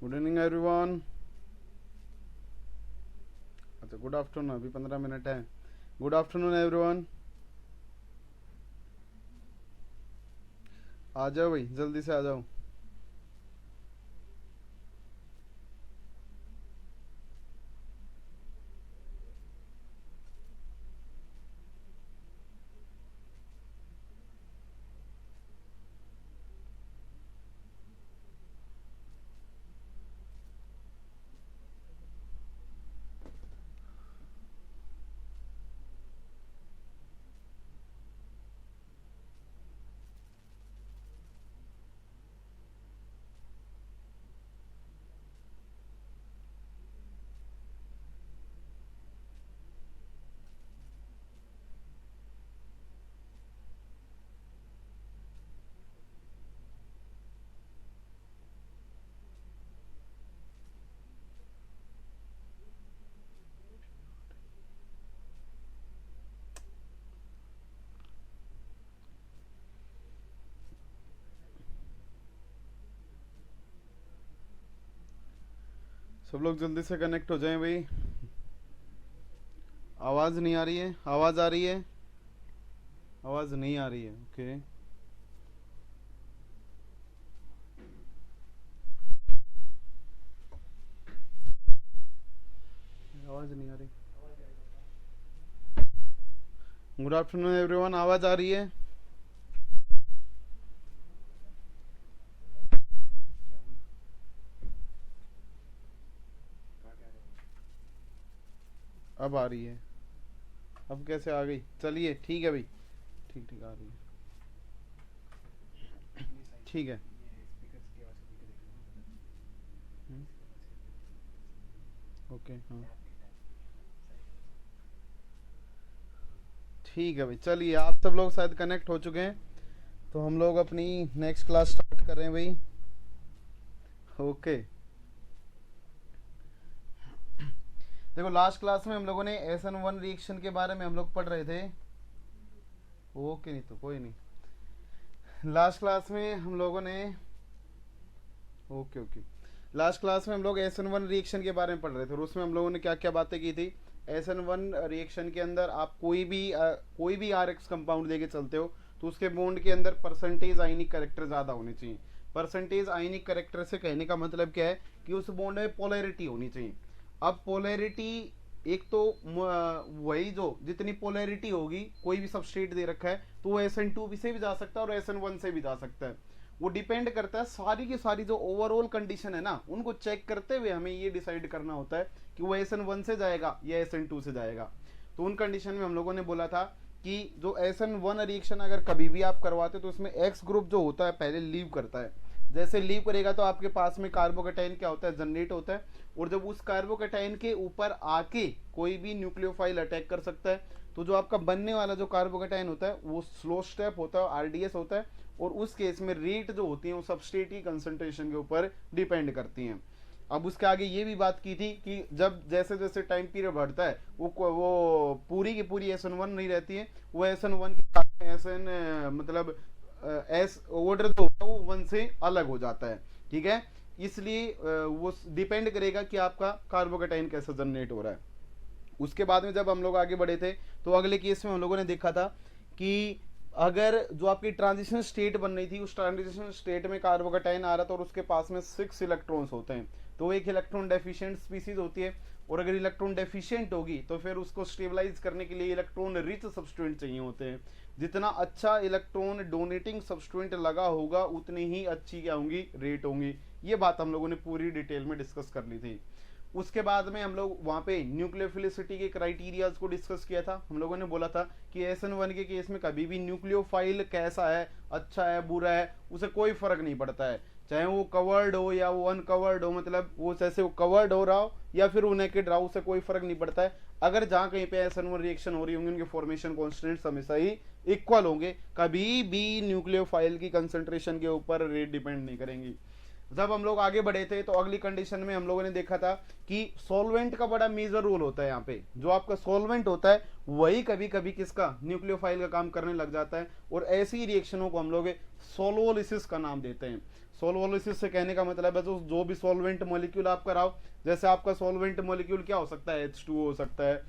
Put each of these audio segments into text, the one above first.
Good evening everyone. अच्छा good afternoon, अभी 15 minute है। Good afternoon everyone. आ जाओ भाई, जल्दी से आ जाओ। सब लोग जल्दी से कनेक्ट हो जाएं भाई। आवाज़ नहीं आ रही है? आवाज़ आ रही है? आवाज़ नहीं आ रही है, ओके। आवाज़ नहीं आ रही। गुड आफ्टरनून एवरीवन, आवाज़ आ रही है? अब आ रही है। अब कैसे आ गई? चलिए ठीक है भाई, ठीक ठीक आ रही है, ठीक है। ओके हाँ ठीक है भाई। चलिए आप सब लोग शायद कनेक्ट हो चुके हैं, तो हम लोग अपनी नेक्स्ट क्लास स्टार्ट कर रहे हैं भाई। ओके, देखो लास्ट क्लास में हम लोगों ने SN1 रिएक्शन के बारे में हम लोग पढ़ रहे थे। ओके, नहीं तो कोई नहीं। लास्ट क्लास में हम लोगों ने ओके ओके लास्ट क्लास में हम लोग SN1 रिएक्शन के बारे में पढ़ रहे थे, और उसमें हम लोगों ने क्या क्या बातें की थी। SN1 रिएक्शन के अंदर आप कोई भी RX कंपाउंड लेके चलते हो, तो उसके बॉन्ड के अंदर परसेंटेज आयनिक करेक्टर ज़्यादा होने चाहिए। परसेंटेज आयनिक करेक्टर से कहने का मतलब क्या है कि उस बॉन्ड में पोलैरिटी होनी चाहिए। अब पोलैरिटी, एक तो वही जो जितनी पोलैरिटी होगी, कोई भी सबस्ट्रेट दे रखा है तो वो SN2 से भी जा सकता है और SN1 से भी जा सकता है। वो डिपेंड करता है, सारी की सारी जो ओवरऑल कंडीशन है ना, उनको चेक करते हुए हमें ये डिसाइड करना होता है कि वो SN1 से जाएगा या SN2 से जाएगा। तो उन कंडीशन में हम लोगों ने बोला था कि जो SN1 रिएक्शन अगर कभी भी आप करवाते तो उसमें X ग्रुप जो होता है पहले लीव करता है। जैसे लीव करेगा तो आपके पास में कार्बोकेटाइन क्या होता है, जनरेट होता है, और जब उस कार्बोकेटाइन के ऊपर आके कोई भी न्यूक्लियोफाइल अटैक कर सकता है, तो जो आपका बनने वाला जो कार्बोकेटाइन होता है वो स्लो स्टेप होता है, RDS होता है, और उस केस में रेट जो होती है वो सबस्ट्रेट की कंसंट्रेशन के ऊपर डिपेंड करती हैं। अब उसके आगे ये भी बात की थी कि जब जैसे जैसे टाइम पीरियड बढ़ता है वो पूरी की पूरी SN1 नहीं रहती है, वो SN1 के साथ में SN मतलब एस ऑर्डर जो होता है वो 1 से अलग हो जाता है, ठीक है। इसलिए वो डिपेंड करेगा कि आपका कार्बोकेटाइन कैसे जनरेट हो रहा है। उसके बाद में जब हम लोग आगे बढ़े थे तो अगले केस में हम लोगों ने देखा था कि अगर जो आपकी ट्रांजिशन स्टेट बन रही थी, उस ट्रांजिशन स्टेट में कार्बोकेटाइन आ रहा था और उसके पास में 6 इलेक्ट्रॉन्स होते हैं, तो एक इलेक्ट्रॉन डेफिशिएंट स्पीसीज होती है, और अगर इलेक्ट्रॉन डेफिशिएंट होगी तो फिर उसको स्टेबलाइज करने के लिए इलेक्ट्रॉन रिच सब्सटेंट चाहिए होते हैं। जितना अच्छा इलेक्ट्रॉन डोनेटिंग सब्सटेंट लगा होगा उतनी ही अच्छी क्या होंगी, रेट होंगी। ये बात हम लोगों ने पूरी डिटेल में डिस्कस कर ली थी। उसके बाद में हम लोग वहाँ पे न्यूक्लियोफिलिसिटी के क्राइटेरियाज को डिस्कस किया था। हम लोगों ने बोला था कि SN1 के केस में कभी भी न्यूक्लियोफाइल कैसा है, अच्छा है बुरा है, उसे कोई फर्क नहीं पड़ता है, चाहे वो कवर्ड हो या वो अनकवर्ड हो, मतलब वो जैसे वो कवर्ड हो रहा हो या फिर वो नेकेड रहा हो, उसे कोई फर्क नहीं पड़ता है। अगर जहाँ कहीं पे SN1 रिएक्शन हो रही होंगी उनके फॉर्मेशन कॉन्स्टेंट्स हमेशा ही इक्वल होंगे, कभी भी न्यूक्लियोफाइल की कंसंट्रेशन के ऊपर रेट डिपेंड नहीं करेंगी। जब हम लोग आगे बढ़े थे तो अगली कंडीशन में हम लोगों ने देखा था कि सॉल्वेंट का बड़ा मेजर रोल होता है। यहाँ पे जो आपका सॉल्वेंट होता है वही कभी कभी किसका, न्यूक्लियोफाइल का काम करने लग जाता है, और ऐसी रिएक्शनों को हम लोग सोलोलिसिस का नाम देते हैं। सोलवोलिसिस से कहने का मतलब है जो भी सॉल्वेंट मॉलिक्यूल आप कराओ, जैसे आपका सॉल्वेंट मॉलिक्यूल क्या हो सकता है, H2O हो सकता है,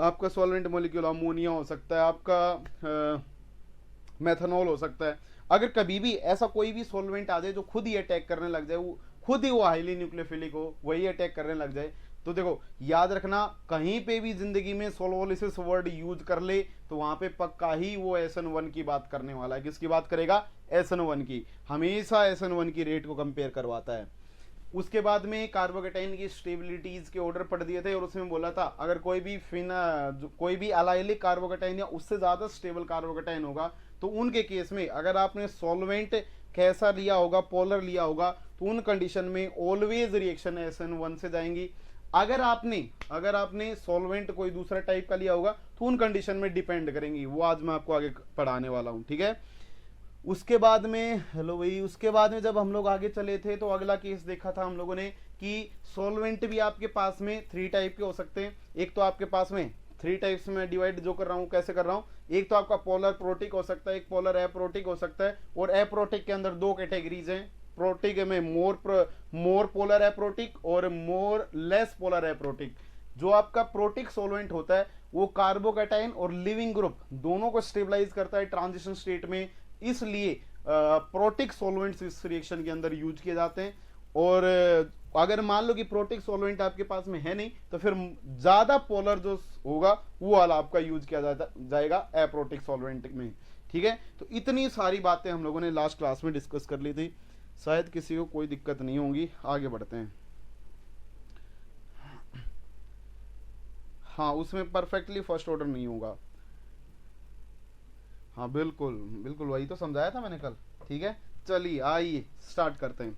आपका सॉल्वेंट मॉलिक्यूल अमोनिया हो सकता है, आपका मेथनॉल हो सकता है। अगर कभी भी ऐसा कोई भी सॉल्वेंट आ जाए जो खुद ही अटैक करने लग जाए, वो खुद ही वो हाईली न्यूक्लियोफिलिक हो, वही अटैक करने लग जाए, तो देखो याद रखना, कहीं पे भी जिंदगी में सोलोलिसिस वर्ड यूज कर ले तो वहां पे पक्का ही वो SN1 की बात करने वाला है। किसकी बात करेगा? SN1 की। हमेशा SN1 की रेट को कंपेयर करवाता है। उसके बाद में कार्बोकेटाइन की स्टेबिलिटीज के ऑर्डर पढ़ दिए थे और उसमें बोला था अगर कोई भी अलाइलिक कार्बोकेटाइन या उससे ज्यादा स्टेबल कार्बोकेटाइन होगा तो उनके केस में अगर आपने सॉल्वेंट कैसा लिया होगा, पोलर लिया होगा, तो उन कंडीशन में ऑलवेज रिएक्शन SN1 से जाएंगी। अगर आपने सॉल्वेंट कोई दूसरा टाइप का लिया होगा तो उन कंडीशन में डिपेंड करेंगी, वो आज मैं आपको आगे पढ़ाने वाला हूं, ठीक है। उसके बाद में जब हम लोग आगे चले थे तो अगला केस देखा था हम लोगों ने कि सॉल्वेंट भी आपके पास में 3 टाइप के हो सकते हैं। एक तो आपके पास में 3 टाइप्स में डिवाइड जो कर रहा हूं, कैसे कर रहा हूं, एक तो आपका पोलर प्रोटिक हो सकता है, एक पोलर एप्रोटिक हो सकता है, और एप्रोटिक के अंदर 2 कैटेगरीज हैं। प्रोटिक में मोर पोलर एप्रोटिक और मोर लेस पोलर एप्रोटिक। जो आपका प्रोटिक सॉल्वेंट होता है वो कार्बोकेटाइन और लिविंग ग्रुप दोनों को स्टेबलाइज करता है ट्रांजिशन स्टेट में, इसलिए प्रोटिक सॉल्वेंट्स इस रिएक्शन के अंदर यूज किए जाते हैं। और अगर मान लो कि प्रोटिक सॉल्वेंट आपके पास में है नहीं तो फिर ज्यादा पोलर जो होगा वो वाला आपका यूज किया जाएगा एप्रोटिक सॉल्वेंट में, ठीक है। तो इतनी सारी बातें हम लोगों ने लास्ट क्लास में डिस्कस कर ली थी, शायद किसी को कोई दिक्कत नहीं होगी। आगे बढ़ते हैं। हाँ, उसमें परफेक्टली फर्स्ट ऑर्डर नहीं होगा। हाँ बिल्कुल बिल्कुल, वही तो समझाया था मैंने कल, ठीक है। चलिए आइए स्टार्ट करते हैं।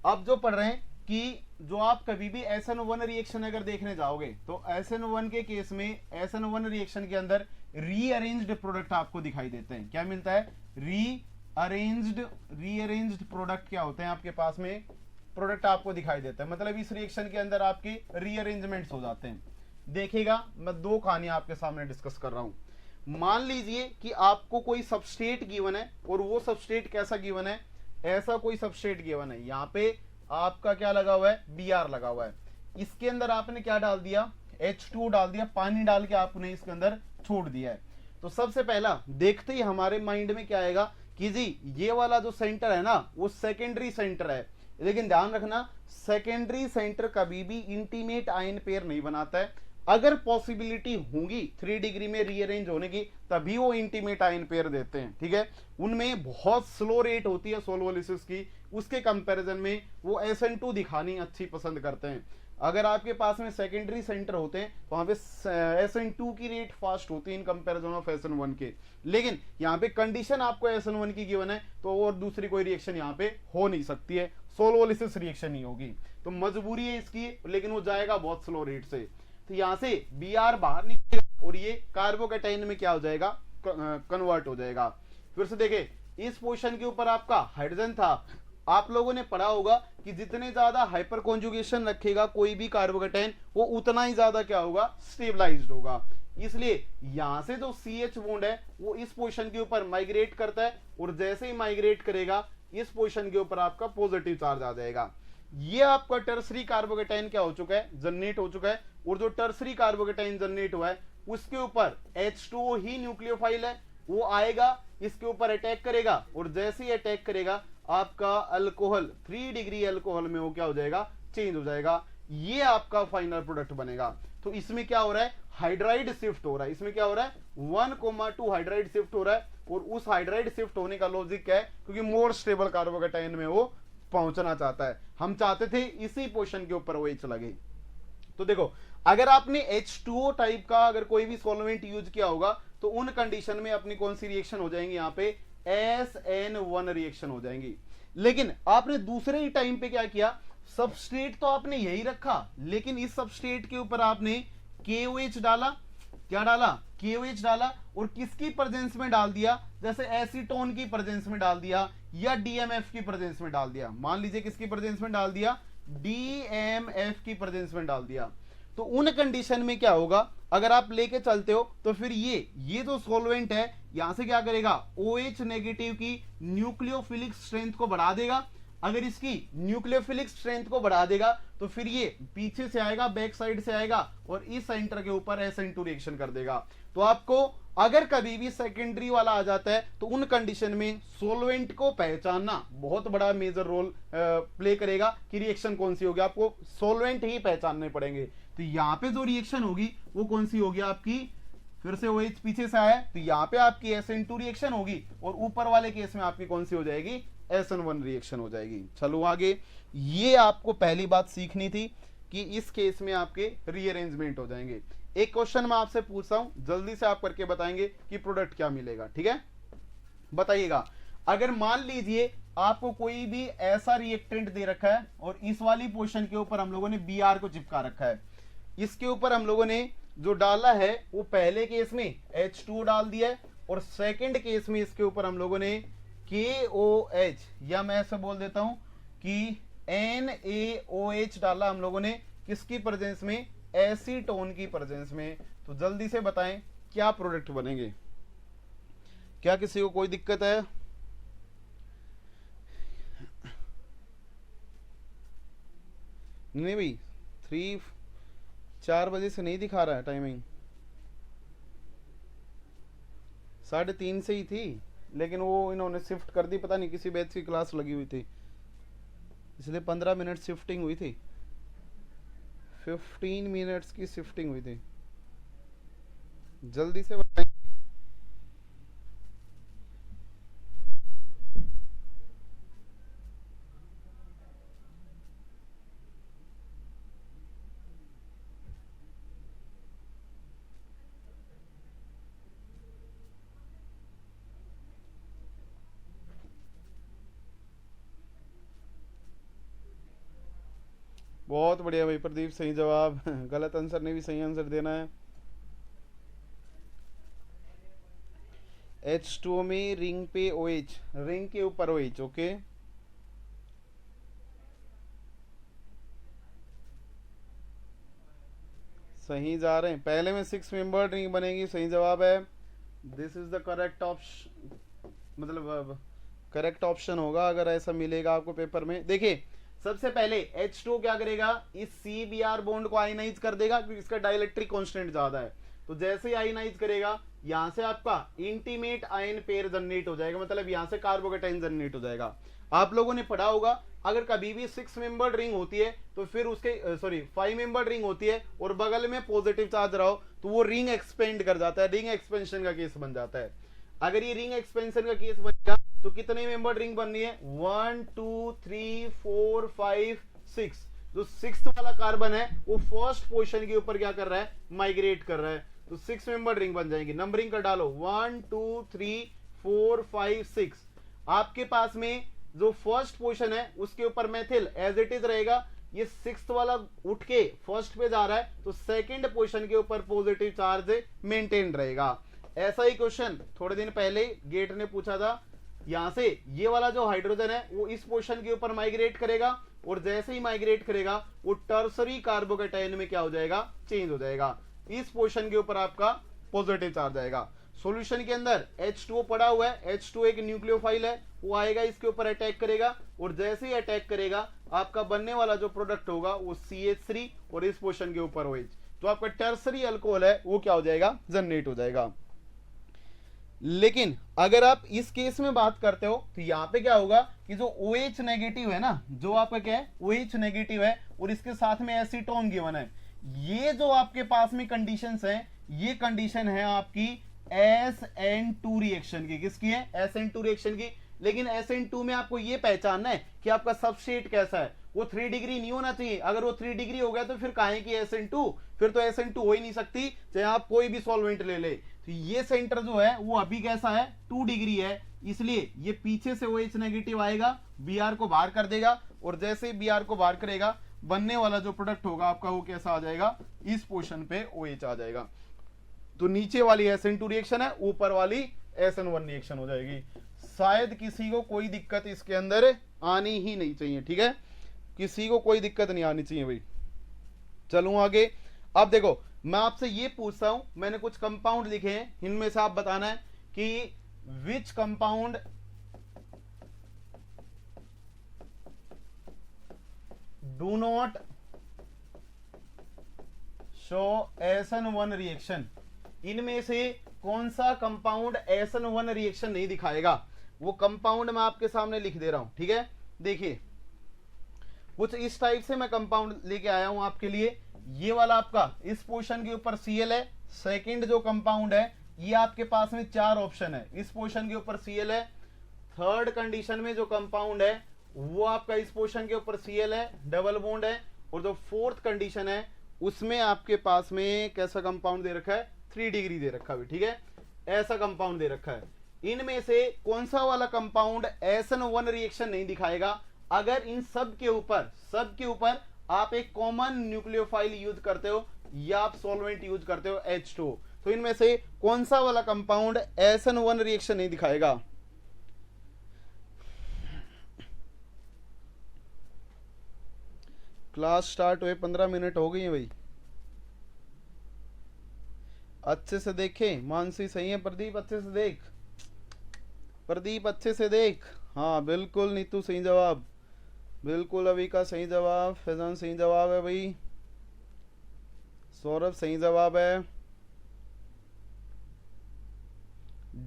अब जो पढ़ रहे हैं कि जो आप कभी भी SN1 रिएक्शन अगर देखने जाओगे तो SN1 के केस में SN1 रिएक्शन के अंदर रीअरेंज्ड प्रोडक्ट आपको दिखाई देते हैं। क्या मिलता है? रीअरेंज्ड प्रोडक्ट क्या होते हैं आपके पास में? प्रोडक्ट आपको दिखाई देता है, मतलब इस रिएक्शन के अंदर आपके रीअरेंजमेंट्स हो जाते हैं। देखिएगा, मैं 2 कहानियां आपके सामने डिस्कस कर रहा हूं। मान लीजिए कि आपको कोई सबस्ट्रेट गिवन है और वो सबस्ट्रेट कैसा गिवन है, ऐसा कोई सबस्ट्रेट गिवन है। यहाँ पे आपका क्या लगा हुआ है? Br लगा हुआ है। इसके अंदर आपने क्या डाल दिया? H2 डाल दिया, पानी डाल के आपने इसके अंदर छोड़ दिया है। तो सबसे पहला देखते ही हमारे माइंड में क्या आएगा कि जी ये वाला जो सेंटर है ना वो सेकेंडरी सेंटर है। लेकिन ध्यान रखना, सेकेंडरी सेंटर कभी भी इंटीमेट आयन पेयर नहीं बनाता है। अगर पॉसिबिलिटी होगी 3 डिग्री में रीअरेंज होने की तभी वो इंटीमेट आयन पेयर देते हैं, ठीक है। उनमें बहुत स्लो रेट होती है सोलोलिसिस की, उसके कंपैरिजन में वो SN2 दिखानी अच्छी पसंद करते हैं। अगर आपके पास में सेकेंडरी सेंटर होते हैं तो वहां पे SN2 की रेट फास्ट होती है इन कंपैरिजन ऑफ SN1 के। लेकिन यहाँ पे कंडीशन आपको SN1 की गिवन है तो और दूसरी कोई रिएक्शन यहाँ पे हो नहीं सकती है, सोलोलिसिस रिएक्शन ही होगी। तो मजबूरी है इसकी, लेकिन वो जाएगा बहुत स्लो रेट से। तो यहां से Br बाहर निकलेगा और ये कार्बोकेटाइन में क्या हो जाएगा? कन्वर्ट हो जाएगा। फिर से देखे, इस पोजीशन के ऊपर आपका हाइड्रोजन था। आप लोगों ने पढ़ा होगा कि जितने ज्यादा हाइपर कॉन्जुगेशन रखेगा कोई भी कार्बोकेटाइन वो उतना ही ज्यादा क्या होगा? स्टेबलाइज्ड होगा। इसलिए यहां से जो CH बॉन्ड है वो इस पोजीशन के ऊपर माइग्रेट करता है और जैसे ही माइग्रेट करेगा इस पोजीशन के ऊपर आपका पॉजिटिव चार्ज आ जाएगा। ये आपका टर्सरी कार्बोकेटाइन क्या हो चुका है? जनरेट हो चुका है। और जो टर्सरी कार्बोकेटाइन जनरेट हुआ है उसके ऊपर H2O ही न्यूक्लियोफाइल है, वो आएगा इसके ऊपर अटैक करेगा और जैसे ही अटैक करेगा आपका अल्कोहल 3 डिग्री अल्कोहल में वो क्या हो जाएगा? चेंज हो जाएगा। ये आपका फाइनल प्रोडक्ट बनेगा। तो इसमें क्या हो रहा है? हाइड्राइड शिफ्ट हो रहा है। इसमें क्या हो रहा है? 1,2 हाइड्राइड शिफ्ट हो रहा है। और उस हाइड्राइड शिफ्ट होने का लॉजिक क्या है? क्योंकि मोर स्टेबल कार्बोकेटाइन में वो पहुंचना चाहता है। हम चाहते थे इसी पोजीशन के ऊपर वो चला गई। तो देखो, अगर आपने H2O टाइप का अगर कोई भी सॉल्वेंट यूज किया होगा तो उन कंडीशन में अपनी कौन सी रिएक्शन हो जाएंगी? यहाँ पे SN1 रिएक्शन हो जाएंगी। लेकिन आपने दूसरे ही टाइम पे क्या किया? सबस्ट्रेट तो आपने यही रखा, लेकिन इस सबस्ट्रेट के ऊपर आपने KOH डाला। क्या डाला? KOH डाला। और किसकी प्रेजेंस में डाल दिया? जैसे एसीटोन की प्रेजेंस में डाल दिया या DMF की प्रेजेंस में डाल दिया। मान लीजिए किसकी प्रेजेंस में डाल दिया? DMF की प्रेजेंस में डाल दिया। तो उन कंडीशन में क्या होगा? अगर आप लेके चलते हो तो फिर ये जो सॉल्वेंट है यहां से क्या करेगा? OH नेगेटिव की न्यूक्लियोफिलिक स्ट्रेंथ को बढ़ा देगा। अगर इसकी न्यूक्लियोफिलिक स्ट्रेंथ को बढ़ा देगा तो फिर ये पीछे से आएगा, बैक साइड से आएगा और इस सेंटर के ऊपर SN2 रिएक्शन कर देगा। तो आपको अगर कभी भी सेकेंडरी वाला आ जाता है तो उन कंडीशन में सोलवेंट को पहचानना बहुत बड़ा मेजर रोल प्ले करेगा कि रिएक्शन कौन सी होगी। आपको सोलवेंट ही पहचानने पड़ेंगे। तो यहाँ पे जो रिएक्शन होगी वो कौन सी होगी आपकी, फिर से OH पीछे से आया तो यहाँ पे आपकी SN2 रिएक्शन होगी और ऊपर वाले केस में आपकी कौन सी हो जाएगी, SN1 रिएक्शन हो जाएगी। चलो आगे, ये आपको पहली बात सीखनी थी कि इस केस में आपके रीअरेंजमेंट हो जाएंगे। एक क्वेश्चन मैं आपसे पूछता हूं, जल्दी से आप करके बताएंगे कि प्रोडक्ट क्या मिलेगा, ठीक है। बताइएगा, अगर मान लीजिए आपको कोई भी ऐसा रिएक्टेंट दे रखा है और इस वाली पोर्शन के ऊपर हम लोगों ने Br को चिपका रखा है, इसके ऊपर हम लोगों ने जो डाला है वो पहले केस में H2O डाल दिया है और सेकंड केस में इसके ऊपर हम लोगों ने KOH या मैं ऐसे बोल देता हूं कि NaOH डाला हम लोगों ने, किसकी प्रेजेंस में, एसीटोन की प्रेजेंस में। तो जल्दी से बताएं क्या प्रोडक्ट बनेंगे। क्या किसी को कोई दिक्कत है? नहीं भाई, 4 बजे से नहीं दिखा रहा है टाइमिंग, 3:30 से ही थी, लेकिन वो इन्होंने शिफ्ट कर दी, पता नहीं किसी बैच की क्लास लगी हुई थी इसलिए 15 मिनट शिफ्टिंग हुई थी, 15 मिनट्स की शिफ्टिंग हुई थी। जल्दी से बताएं। बहुत बढ़िया भाई प्रदीप, सही जवाब। गलत आंसर ने भी सही आंसर देना है। H2O में रिंग पे OH, रिंग के ऊपर OH, ओके। सही जा रहे हैं, पहले में 6 मेंबर रिंग बनेगी, सही जवाब है। This is the correct option, मतलब करेक्ट ऑप्शन होगा अगर ऐसा मिलेगा आपको पेपर में। देखिए सबसे पहले H2O क्या करेगा, इस CBr बॉन्ड को आयनाइज कर देगा क्योंकि इसका डाइलेक्ट्रिक कांस्टेंट ज्यादा है। तो जैसे ही आयनाइज करेगा यहां से आपका इंटीमेट आयन पेयर जनरेट हो जाएगा, मतलब यहां से कार्बोकेटाइन जनरेट हो जाएगा। आप लोगों ने पढ़ा होगा अगर कभी भी 6 मेंबर्ड रिंग होती है तो फिर उसके 5 मेंबर्ड रिंग होती है और बगल में पॉजिटिव चार्ज रहो तो वो रिंग एक्सपेंड कर जाता है, रिंग एक्सपेंशन का केस बन जाता है। अगर ये रिंग एक्सपेंशन का केस बनेगा तो कितने मेंबर्ड रिंग बन रही है, 1 2 3 4 5 6। जो 6th वाला कार्बन है वो फर्स्ट पोजीशन के ऊपर क्या कर रहा है, माइग्रेट कर रहा है, तो 6 मेंबर्ड रिंग बन जाएगी। नंबरिंग कर डालो 1 2 3 4 5 6। आपके पास में जो फर्स्ट पोजीशन है उसके ऊपर मेथिल एज इट इज रहेगा, ये 6th वाला उठ के फर्स्ट पे जा रहा है तो सेकंड पोजीशन के ऊपर पॉजिटिव चार्ज मेंटेन रहेगा। ऐसा ही क्वेश्चन थोड़े दिन पहले गेट ने पूछा था, यहां से ये वाला जो हाइड्रोजन है वो इस पोजीशन के ऊपर माइग्रेट करेगा और जैसे ही माइग्रेट करेगा वो टर्सरी कार्बोकेटाइन में क्या हो जाएगा, चेंज हो जाएगा, इस पोजीशन के ऊपर आपका पॉजिटिव चार्ज आएगा। सॉल्यूशन के अंदर H2O पड़ा हुआ है, H2O एक न्यूक्लियोफाइल है, वो आएगा इसके ऊपर अटैक करेगा और जैसे ही अटैक करेगा आपका बनने वाला जो प्रोडक्ट होगा वो CH3 और इस पोजीशन के ऊपर OH, तो आपका टर्सरी अल्कोहल है वो क्या हो जाएगा, जनरेट हो जाएगा। लेकिन अगर आप इस केस में बात करते हो तो यहां पे क्या होगा कि जो OH नेगेटिव है ना, जो आपका क्या है OH नेगेटिव है और इसके साथ में एसीटोन गिवन है, ये जो आपके पास में कंडीशंस हैं, ये कंडीशन है आपकी SN2 रिएक्शन की। किसकी है, SN2 रिएक्शन की। लेकिन SN2 में आपको ये पहचानना है कि आपका सबस्ट्रेट कैसा है, वो 3 डिग्री नहीं होना चाहिए। अगर वो 3 डिग्री हो गया तो फिर काहे की SN2, फिर तो SN2 हो ही नहीं सकती, चाहे आप कोई भी सॉल्वेंट ले ले। तो ये सेंटर जो है वो अभी कैसा है, 2 डिग्री है, इसलिए ये पीछे से OH नेगेटिव आएगा, Br को बाहर कर देगा और जैसे ही Br को बाहर करेगा बनने वाला जो प्रोडक्ट होगा आपका वो कैसा आ जाएगा, इस पोजीशन पे OH आ जाएगा। तो नीचे वाली SN2 रिएक्शन है, ऊपर वाली SN1 रिएक्शन हो जाएगी। शायद किसी को कोई दिक्कत इसके अंदर आनी ही नहीं चाहिए, ठीक है, किसी को कोई दिक्कत नहीं आनी चाहिए भाई। चलूं आगे। अब देखो मैं आपसे ये पूछता हूं, मैंने कुछ कंपाउंड लिखे हैं, इनमें से आप बताना है कि which compound do not show SN1 reaction. इनमें से कौन सा कंपाउंड SN1 रिएक्शन नहीं दिखाएगा, वो कंपाउंड मैं आपके सामने लिख दे रहा हूं, ठीक है। देखिए कुछ इस टाइप से मैं कंपाउंड लेके आया हूं आपके लिए। ये वाला आपका इस पोजीशन के ऊपर Cl है। सेकंड जो कंपाउंड है ये आपके पास में 4 ऑप्शन है, इस पोजीशन के ऊपर Cl है। थर्ड कंडीशन में जो कंपाउंड है वो आपका इस पोजीशन के ऊपर Cl है, डबल बॉन्ड है। और जो फोर्थ कंडीशन है उसमें आपके पास में कैसा कंपाउंड दे रखा है, 3 डिग्री दे रखा है, ठीक है, ऐसा कंपाउंड दे रखा है। इनमें से कौन सा वाला कंपाउंड SN1 रिएक्शन नहीं दिखाएगा, अगर इन सब के ऊपर आप एक कॉमन न्यूक्लियोफाइल यूज करते हो या आप सॉल्वेंट यूज करते हो H2, तो इनमें से कौन सा वाला कंपाउंड SN1 रिएक्शन नहीं दिखाएगा। क्लास स्टार्ट हुए 15 मिनट हो गई है भाई, अच्छे से देखें। मानसी सही है, प्रदीप अच्छे से देख, प्रदीप अच्छे से देख। हाँ बिल्कुल नीतू सही जवाब, बिल्कुल अभी का सही जवाब, फैजान सही जवाब है भाई, सौरभ सही जवाब है,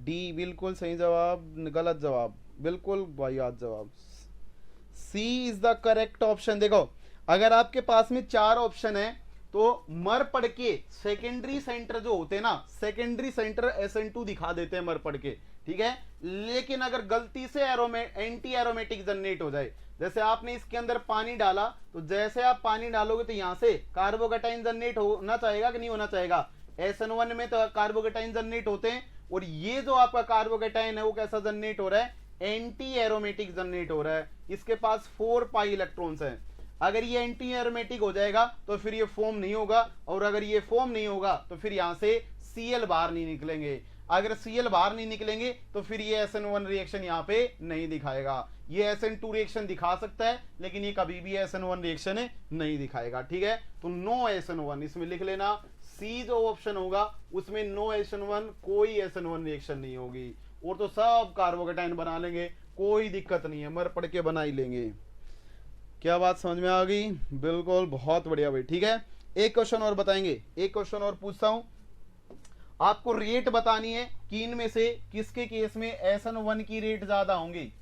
डी बिल्कुल सही जवाब, गलत जवाब बिल्कुल वाहियात जवाब, सी इज द करेक्ट ऑप्शन। देखो अगर आपके पास में 4 ऑप्शन है तो मर पड़ के सेकेंडरी सेंटर जो होते हैं ना, सेकेंडरी सेंटर SN2 दिखा देते हैं मर पड़ के, ठीक है। लेकिन अगर गलती से एंटी एरोमेटिक जनरेट हो जाए, जैसे आपने इसके अंदर पानी डाला, तो जैसे आप पानी डालोगे तो यहां से कार्बोकेटाइन जनरेट होना चाहेगा कि नहीं होना चाहेगा। SN1 में तो कार्बोकेटाइन जनरेट होते हैं, और ये जो आपका कार्बोकेटाइन है वो कैसा जनरेट हो रहा है, एंटी एरोमेटिक जनरेट हो रहा है। इसके पास 4 पाई इलेक्ट्रॉन्स हैं। अगर ये एंटी एरोमेटिक हो जाएगा तो फिर ये फॉर्म नहीं होगा, और अगर ये फॉर्म नहीं होगा तो फिर यहां से Cl बाहर नहीं निकलेंगे। अगर Cl बाहर नहीं निकलेंगे तो फिर ये SN1 रिएक्शन यहाँ पे नहीं दिखाएगा। ये SN2 रिएक्शन दिखा सकता है लेकिन ये कभी भी SN1 रिएक्शन नहीं दिखाएगा, ठीक है। तो नो SN1 इसमें लिख लेना, सी जो ऑप्शन होगा उसमें नो SN1, कोई SN1 रिएक्शन नहीं होगी। और तो सब कार्बोकेटाइन बना लेंगे, कोई दिक्कत नहीं है, मर पड़ के बना ही लेंगे। क्या बात समझ में आ गई, बिल्कुल बहुत बढ़िया भाई, ठीक है। एक क्वेश्चन और बताएंगे, एक क्वेश्चन और पूछता हूं, आपको रेट बतानी है कि इनमें से किसके केस में SN1 की रेट ज्यादा होंगी।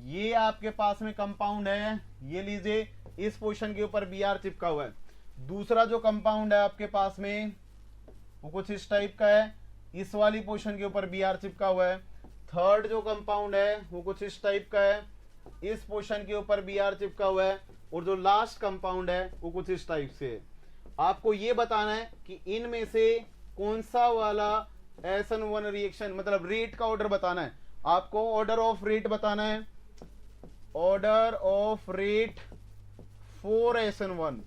ये आपके पास में कंपाउंड है, ये लीजिए इस पोजीशन के ऊपर Br चिपका हुआ है। दूसरा जो कंपाउंड है आपके पास में वो कुछ इस टाइप का है, इस वाली पोजीशन के ऊपर Br चिपका हुआ है। थर्ड जो कंपाउंड है वो कुछ इस टाइप का है, इस पोजीशन के ऊपर Br चिपका हुआ है। और जो लास्ट कंपाउंड है वो कुछ इस टाइप से है। आपको ये बताना है कि इनमें से कौन सा वाला SN1 रिएक्शन, मतलब रेट का ऑर्डर बताना है आपको, ऑर्डर ऑफ रेट बताना है, order of rate for SN1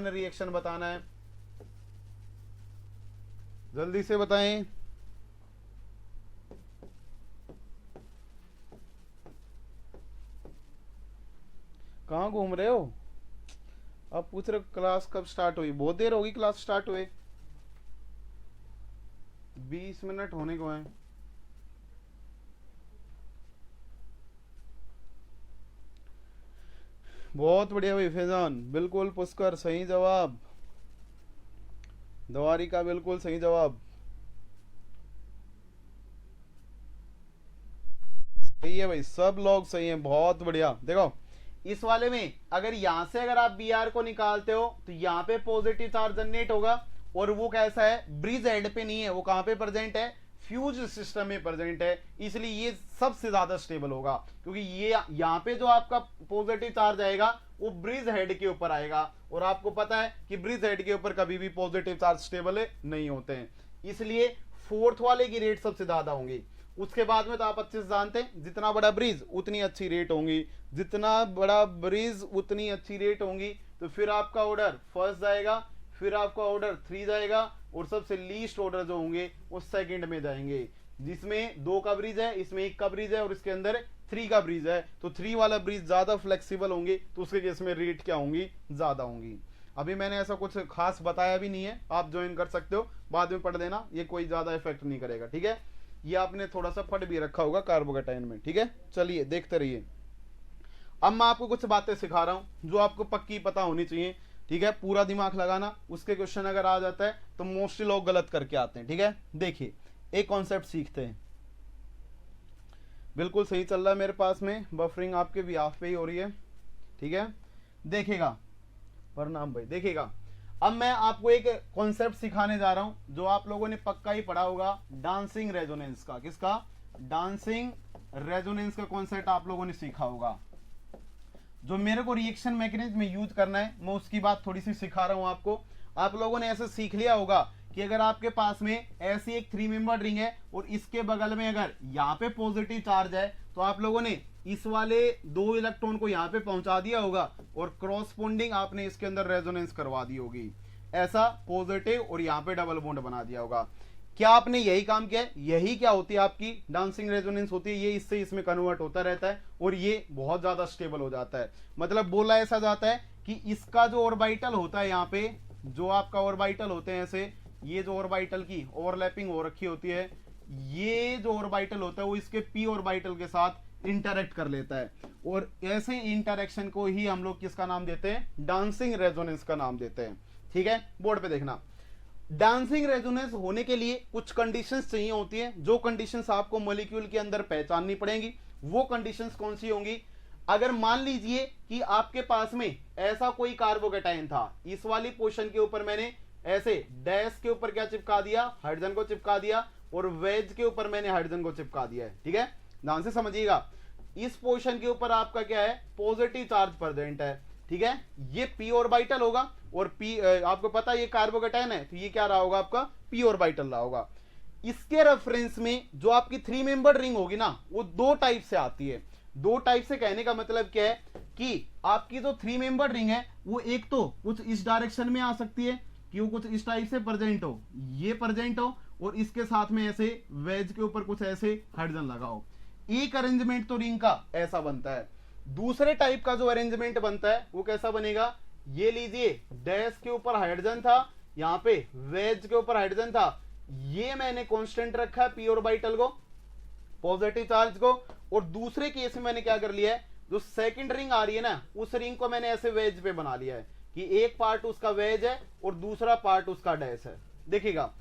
reaction बताना है। जल्दी से बताएं। कहां घूम रहे हो? अब पूछ रहे क्लास कब स्टार्ट हुई, बहुत देर होगी क्लास स्टार्ट हुए, 20 मिनट होने को हैं। बहुत बढ़िया भाई फैजान, बिल्कुल पुष्कर सही जवाब, दवारी का बिल्कुल सही जवाब, सही है भाई, सब लोग सही हैं, बहुत बढ़िया। देखो इस वाले में अगर यहां से अगर आप Br को निकालते हो तो यहां पे पॉजिटिव चार्ज जनरेट होगा, और वो कैसा है, ब्रिज हेड पे नहीं है, वो कहां पे प्रेजेंट है, फ्यूज सिस्टम में प्रेजेंट है, इसलिए ये सबसे ज्यादा स्टेबल होगा। क्योंकि ये यहां पे जो आपका पॉजिटिव चार्ज आएगा वो ब्रिज हेड के ऊपर आएगा, और आपको पता है कि ब्रिज हेड के ऊपर कभी भी पॉजिटिव चार्ज स्टेबल नहीं होते हैं, इसलिए फोर्थ वाले की रेट सबसे ज्यादा होंगी। उसके बाद में तो आप अच्छे से जानते हैं, जितना बड़ा ब्रिज उतनी अच्छी रेट होंगी, जितना बड़ा ब्रिज उतनी अच्छी रेट होंगी। तो फिर आपका ऑर्डर फर्स्ट जाएगा, फिर आपका ऑर्डर 3 जाएगा, और सबसे लीस्ट ऑर्डर जो होंगे वो सेकंड में जाएंगे, जिसमें 2 का ब्रिज है, इसमें 1 का ब्रिज है, और इसके अंदर 3 का ब्रिज है। तो 3 वाला ब्रिज ज्यादा फ्लेक्सिबल होंगे, तो उसके केस में रेट क्या होंगी, ज्यादा होंगी। अभी मैंने ऐसा कुछ खास बताया भी नहीं है, आप ज्वाइन कर सकते हो, बाद में पढ़ देना, ये कोई ज्यादा इफेक्ट नहीं करेगा, ठीक है। ये आपने थोड़ा सा पढ़ भी रखा होगा कार्बोकेटाइन में, ठीक है। चलिए देखते रहिए। अब मैं आपको कुछ बातें सिखा रहा हूं जो आपको पक्की पता होनी चाहिए, ठीक है। पूरा दिमाग लगाना, उसके क्वेश्चन अगर आ जाता है तो मोस्टली लोग गलत करके आते हैं, ठीक है। देखिए एक कॉन्सेप्ट सीखते हैं, बिल्कुल सही चल रहा है मेरे पास में, बफरिंग आपके भी ऑफ पे ही हो रही है, ठीक है। देखिएगा, प्रणाम भाई, देखिएगा अब मैं आपको एक कॉन्सेप्ट सिखाने जा रहा हूं जो आप लोगों ने पक्का ही पढ़ा होगा, डांसिंग रेजोनेंस का। किसका? डांसिंग रेजोनेंस का कॉन्सेप्ट आप लोगों ने सीखा होगा। जो मेरे को रिएक्शन मैकेनिज्म में यूज करना है मैं उसकी बात थोड़ी सी सिखा रहा हूं आपको। आप लोगों ने ऐसे सीख लिया होगा कि अगर आपके पास में ऐसी एक 3 मेंबर रिंग है और इसके बगल में अगर यहाँ पे पॉजिटिव चार्ज है तो आप लोगों ने इस वाले 2 इलेक्ट्रॉन को यहाँ पे पहुंचा दिया होगा और क्रॉसपोंडिंग आपने इसके अंदर रेजोनेंस करवा दी होगी, ऐसा पॉजिटिव और यहाँ पे डबल बॉन्ड बना दिया होगा। क्या आपने यही काम किया है? यही क्या होती है आपकी डांसिंग रेजोनेंस होती है, ये इससे इसमें कन्वर्ट होता रहता है और ये बहुत ज्यादा स्टेबल हो जाता है। मतलब बोला ऐसा जाता है कि इसका जो ऑर्बिटल होता है, यहाँ पे जो आपका ऑर्बिटल होते हैं ऐसे, ये जो ऑर्बिटल की ओवरलैपिंग हो रखी होती है, ये जो ऑर्बिटल होता है वो इसके पी ऑर्बिटल के साथ इंटरेक्ट कर लेता है और ऐसे इंटरेक्शन को ही हम लोग किसका नाम देते हैं? डांसिंग रेजोनेंस का नाम देते हैं, ठीक है। बोर्ड पे देखना, डांसिंग रेजोनेंस होने के लिए कुछ कंडीशंस चाहिए होती हैं, जो कंडीशंस आपको मॉलिक्यूल के अंदर पहचाननी पड़ेंगी। वो कंडीशंस कौन सी होंगी? अगर मान लीजिए कि आपके पास में ऐसा कोई कार्बोकेटाइन था, इस वाली पोर्शन के ऊपर मैंने ऐसे डैश के ऊपर क्या चिपका दिया? हाइड्रोजन को चिपका दिया और वेज के ऊपर मैंने हाइड्रोजन को चिपका दिया है, ठीक है। ध्यान से समझिएगा, इस पोर्शन के ऊपर आपका क्या है? पॉजिटिव चार्ज प्रेजेंट है, ठीक है। ये पी ऑर्बिटल होगा और पी आपको पता है ये कार्बोकेटाइन है तो ये क्या रहा होगा? आपका पी ऑर्बिटल रहा होगा। इसके रेफरेंस में जो आपकी 3 मेंबर्ड रिंग होगी ना, वो 2 टाइप से आती है। 2 टाइप से कहने का मतलब क्या है कि आपकी जो 3 मेंबर्ड रिंग है वो एक तो कुछ इस डायरेक्शन में आ सकती है कि वो कुछ इस टाइप से प्रेजेंट हो, ये प्रेजेंट हो और इसके साथ में ऐसे वेज के ऊपर कुछ ऐसे हाइड्रोजन लगाओ। एक अरेंजमेंट तो रिंग का ऐसा बनता है। दूसरे टाइप का जो अरेंजमेंट बनता है वो कैसा बनेगा? ये लीजिए, डैश के ऊपर हाइड्रोजन था, यहाँ पे वेज के ऊपर हाइड्रोजन था, ये मैंने कांस्टेंट रखा है पी ऑर्बिटल को, पॉजिटिव चार्ज को, और दूसरे केस में मैंने क्या कर लिया है? जो सेकंड रिंग आ रही है ना, उस रिंग को मैंने ऐसे वेज पे बना लिया है कि एक पार्ट उसका वेज है और दूसरा पार्ट उसका डैश है। देखिएगा,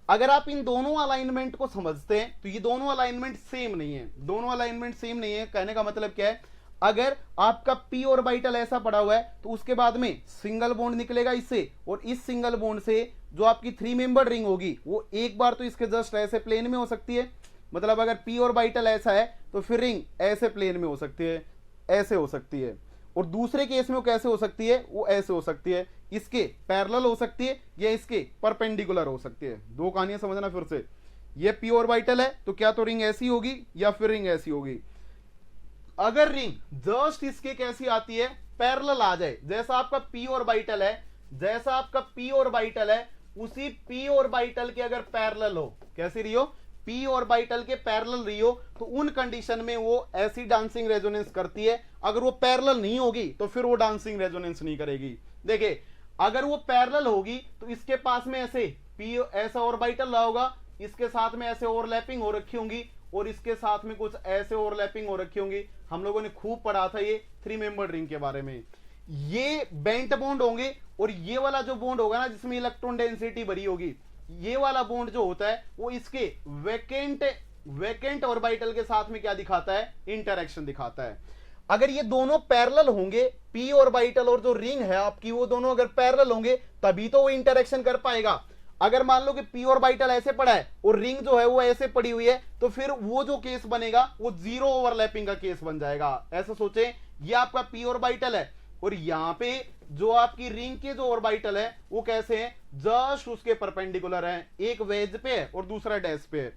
अगर आप इन दोनों अलाइनमेंट को समझते हैं तो ये दोनों अलाइनमेंट सेम नहीं है। दोनों अलाइनमेंट सेम नहीं है कहने का मतलब क्या है? अगर आपका पी ऑर्बिटल ऐसा पड़ा हुआ है तो उसके बाद में सिंगल बॉन्ड निकलेगा इससे, और इस सिंगल बॉन्ड से जो आपकी 3 मेंबर्ड रिंग होगी वो एक बार तो इसके जस्ट ऐसे प्लेन में हो सकती है। मतलब अगर पी ऑर्बिटल ऐसा है तो फिर रिंग ऐसे प्लेन में हो सकती है, ऐसे हो सकती है, और दूसरे केस में वो कैसे हो सकती है? वो ऐसे हो सकती है, इसके पैरेलल हो सकती है या इसके परपेंडिकुलर हो सकती है। 2 कहानियां समझना फिर से। ये पी ऑर्बिटल है तो क्या तो रिंग ऐसी होगी या फिर रिंग ऐसी होगी। अगर रिंग जस्ट इसके कैसी आती है? पैरेलल आ जाए, जैसा आपका पी ऑर्बिटल है, जैसा आपका पी ऑर्बिटल है उसी पी ऑर्बिटल के अगर पैरेलल हो, कैसी रही हो? पी ऑर्बिटल के पैरेलल रही हो, तो उन कंडीशन में वो ऐसी डांसिंग रेजोनेंस करती है। अगर वो पैरेलल नहीं होगी तो फिर वो डांसिंग रेजोनेंस नहीं करेगी। देखिए, अगर वो पैरेलल होगी तो इसके पास में ऐसे पी ऐसा ऑर्बिटल रहा होगा, इसके साथ में ऐसे ओवरलैपिंग हो रखी होंगी और इसके साथ में कुछ ऐसे ओवरलैपिंग हो रखी होंगी। हम लोगों ने खूब पढ़ा था ये 3 मेंबर्ड रिंग के बारे में। ये बेंट बॉन्ड होंगे और ये वाला जो बॉन्ड होगा ना जिसमें इलेक्ट्रॉन डेंसिटी भरी होगी, ये वाला बॉन्ड जो होता है वो इसके वैकेंट ऑर्बिटल के साथ में क्या दिखाता है? इंटरेक्शन दिखाता है। अगर ये दोनों पैरेलल होंगे, पी ऑर्बिटल और जो रिंग है आपकी, वो दोनों अगर पैरेलल होंगे तभी तो वो इंटरेक्शन कर पाएगा। अगर मान लो कि पी ऑर्बिटल ऐसे पड़ा है और रिंग जो है वो ऐसे पड़ी हुई है तो फिर वो जो केस बनेगा वो 0 ओवरलैपिंग का केस बन जाएगा। ऐसा सोचे, ये आपका पी ऑर्बिटल है और यहां पे जो आपकी रिंग के जो ऑर्बिटल है वो कैसे हैं? जस्ट उसके परपेंडिकुलर हैं, एक वेज पे है और दूसरा डैश पे है।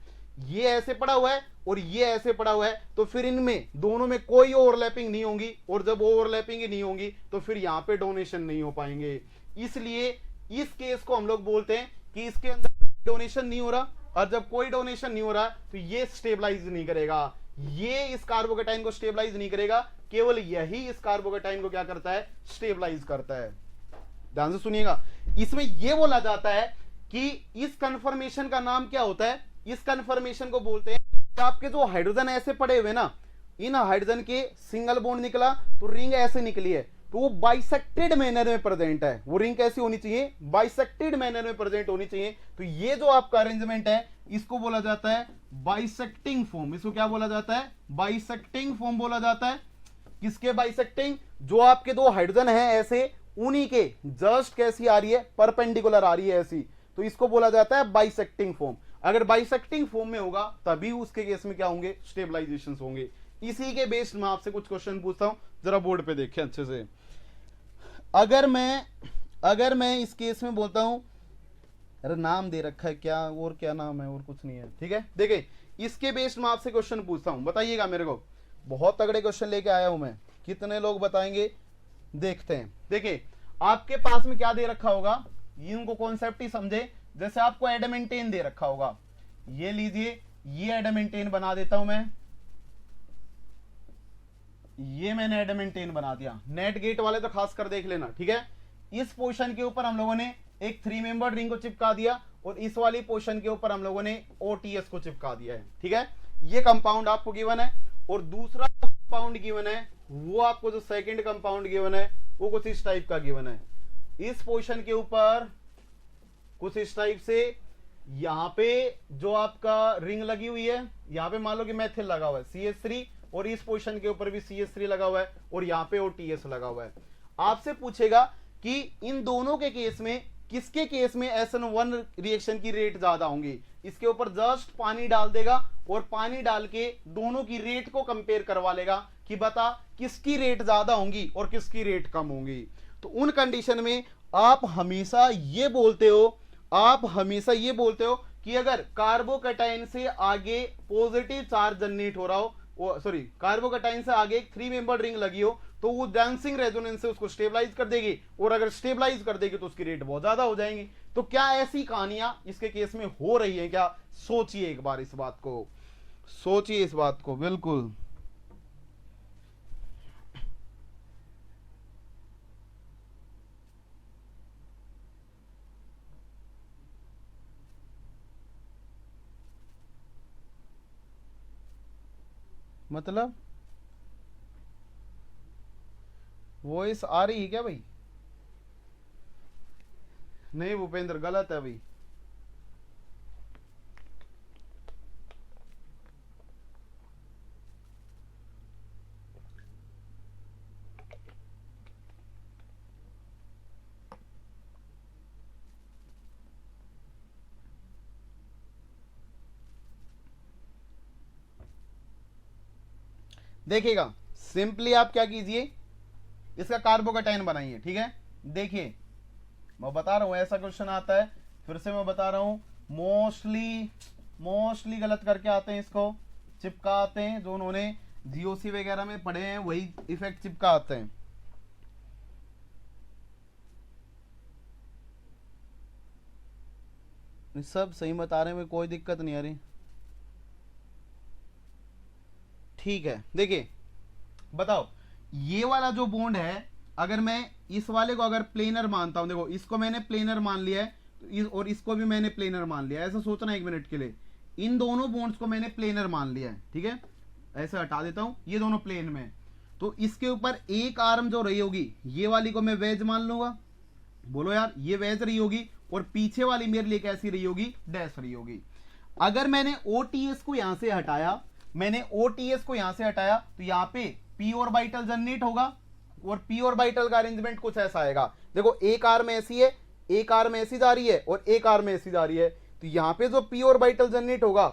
ये ऐसे पड़ा हुआ है और ये ऐसे पड़ा हुआ है, तो फिर इनमें दोनों में कोई ओवरलैपिंग नहीं होगी, और जब ओवरलैपिंग ही नहीं होगी तो फिर यहां पे डोनेशन नहीं हो पाएंगे। इसलिए इस केस को हम लोग बोलते हैं कि इसके अंदर डोनेशन नहीं हो रहा, और जब कोई डोनेशन नहीं हो रहा तो ये स्टेबलाइज नहीं करेगा, ये इस कार्बोकेटाइन को स्टेबलाइज नहीं करेगा, केवल यही इस कार्बोकेटाइन को क्या करता है? स्टेबलाइज करता है। ध्यान से सुनिएगा, इसमें यह बोला जाता है कि इस कन्फर्मेशन का नाम क्या होता है? इस कन्फर्मेशन को बोलते हैं कि आपके जो हाइड्रोजन ऐसे पड़े हुए ना, इन हाइड्रोजन के सिंगल बॉन्ड निकला तो रिंग ऐसे निकली है, तो वो बाइसेक्टेड मैनर में प्रेजेंट है। वो रिंग कैसी होनी चाहिए, बाइसेक्टेड मैनर में प्रेजेंट होनी चाहिए। तो ये जो आपका अरेंजमेंट है इसको बोला जाता है बाइसेक्टिंग फॉर्म। इसको क्या बोला जाता है, बाइसेक्टिंग फॉर्म बोला जाता है। किसके बाइसेक्टिंग, जो आपके दो हाइड्रोजन है ऐसे, उन्हीं के जस्ट कैसी आ रही है, परपेंडिकुलर आ रही है ऐसी, तो इसको बोला जाता है बाइसेक्टिंग फॉर्म। अगर बाइसेक्टिंग फॉर्म में होगा तभी उसके केस में क्या होंगे, स्टेबलाइजेशन होंगे। इसी के बेस्ड मैं आपसे कुछ क्वेश्चन पूछता हूं, जरा बोर्ड पे देखें अच्छे से। अगर मैं इस केस में बोलता हूं, अरे नाम दे रखा है क्या, और क्या नाम है, और कुछ नहीं है, ठीक है। देखिए इसके बेस्ड मैं आपसे क्वेश्चन पूछता हूं, बताइएगा मेरे को। बहुत तगड़े क्वेश्चन लेके आया हूं मैं, कितने लोग बताएंगे देखते हैं। देखिए आपके पास में क्या दे रखा होगा, इनको कॉन्सेप्ट ही समझे। जैसे आपको एडमेंटेन दे रखा होगा, ये लीजिए, ये एडमेंटेन बना देता हूं मैं, ये मैंने एडमेंटेन बना दिया। नेट गेट वाले तो खास कर देख लेना, ठीक है। इस पोजीशन के ऊपर हम लोगों ने एक 3 मेंबर रिंग को चिपका दिया, और इस वाली पोजीशन के ऊपर हम लोगों ने ओटीएस को चिपका दिया है, ठीक है। ये कंपाउंड आपको गिवन है, और दूसरा कंपाउंड गिवन है, वो आपको जो सेकंड कंपाउंड गिवन है वो कुछ इस टाइप का गिवन है। इस पोजीशन के ऊपर कुछ इस टाइप से, यहां पे जो आपका रिंग लगी हुई है, यहां पे मान लो कि मेथिल लगा हुआ है CH3, और इस पोजीशन के ऊपर भी CH3 लगा हुआ है, और यहां पे OTS लगा हुआ है। आपसे पूछेगा कि इन दोनों के केस में किसके केस में SN1 रिएक्शन की रेट ज्यादा होंगी। इसके ऊपर जस्ट पानी डाल देगा, और पानी डाल के दोनों की रेट को कंपेयर करवा लेगा कि बता किसकी रेट ज्यादा होंगी और किसकी रेट कम होंगी। तो उन कंडीशन में आप हमेशा ये बोलते हो कि अगर कार्बोकैटायन से आगे पॉजिटिव चार्ज जनरेट हो रहा हो, सॉरी कार्बोकैटायन से आगे एक 3 मेंबर रिंग लगी हो, तो वो डांसिंग रेजोनेंस से उसको स्टेबलाइज कर देगी, और अगर स्टेबलाइज कर देगी तो उसकी रेट बहुत ज्यादा हो जाएंगी। तो क्या ऐसी कहानियां इसके केस में हो रही है क्या, सोचिए एक बार इस बात को, सोचिए इस बात को बिल्कुल। मतलब वॉइस आ रही है क्या भाई? नहीं भूपेंद्र, गलत है भाई। देखिएगा सिंपली आप क्या कीजिए, इसका कार्बोकैटायन बनाइए, ठीक है। देखिए मैं बता रहा हूं ऐसा क्वेश्चन आता है, फिर से मैं बता रहा हूं, मोस्टली गलत करके आते हैं, इसको चिपका आते हैं, जो उन्होंने जीओसी वगैरह में पढ़े हैं वही इफेक्ट चिपका आते हैं। सब सही बता रहे हैं, कोई दिक्कत नहीं आ रही, ठीक है। देखिए बताओ, ये वाला जो बॉन्ड है, अगर मैं इस वाले को अगर प्लेनर मानता हूं, देखो इसको मैंने प्लेनर मान लिया है, तो और इसको भी मैंने प्लेनर मान लिया है, ऐसा सोचना 1 मिनट के लिए। इन दोनों बॉन्ड्स को मैंने प्लेनर मान लिया है, ठीक है। ऐसे हटा देता हूं, ये दोनों प्लेन में, तो इसके ऊपर एक आर्म जो रही होगी, ये वाली को मैं वेज मान लूंगा, बोलो यार, ये वेज रही होगी, और पीछे वाली मेरे लिए कैसी रही होगी, डैश रही होगी। अगर मैंने OTS को यहां से हटाया, तो यहां पे p ऑर्बिटल जनरेट होगा, और p ऑर्बिटल का अरेंजमेंट कुछ ऐसा आएगा। देखो एक आर्म ऐसी है, एक आर्म ऐसी जा रही है, और एक आर्म ऐसी जा रही है, तो यहां पे जो p ऑर्बिटल जनरेट होगा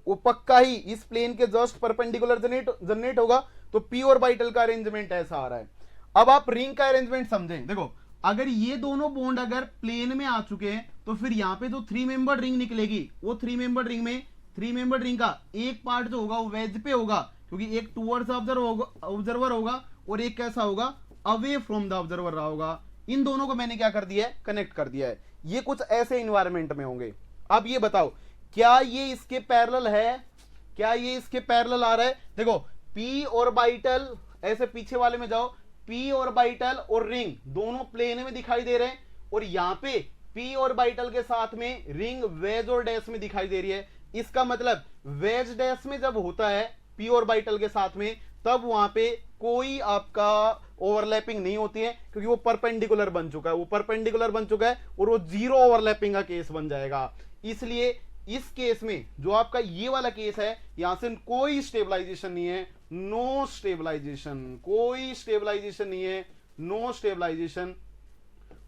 वो पक्का ही इस प्लेन के जस्ट परपेंडिकुलर जनरेट होगा। तो p ऑर्बिटल का अरेंजमेंट ऐसा आ रहा है। अब आप रिंग का अरेंजमेंट समझें, देखो अगर ये दोनों बॉन्ड अगर प्लेन में आ चुके हैं, तो फिर यहां पे जो 3 मेंबर रिंग निकलेगी, वो 3 मेंबर रिंग में 3 मेंबर रिंग का एक पार्ट जो होगा वो वेज पे होगा, क्योंकि एक टूवर्ड्स ऑब्जर्वर होगा, और एक कैसा होगा, अवे फ्रॉम द ऑब्जर्वर रहा होगा। इन दोनों को मैंने क्या कर दिया है, कनेक्ट कर दिया है। ये कुछ ऐसे इन्वायरमेंट में होंगे। अब ये बताओ, क्या ये इसके पैरेलल है, क्या ये इसके पैरेलल आ रहा है? देखो p ऑर्बिटल, ऐसे पीछे वाले में जाओ, p ऑर्बिटल और रिंग दोनों प्लेन में दिखाई दे रहे हैं, और यहां पे p ऑर्बिटल के साथ में रिंग वेज और डैश में दिखाई दे रही है। इसका मतलब वेज डैश में जब होता है पी ऑर्बिटल के साथ में, तब वहां पे कोई आपका ओवरलैपिंग नहीं होती है, क्योंकि वो परपेंडिकुलर बन चुका है, वो परपेंडिकुलर बन चुका है और वो जीरो ओवरलैपिंग का केस बन जाएगा। इसलिए इस केस में जो आपका ये वाला केस है, यहां से कोई स्टेबलाइजेशन नहीं है, नो स्टेबलाइजेशन, कोई स्टेबलाइजेशन नहीं है, नो स्टेबलाइजेशन,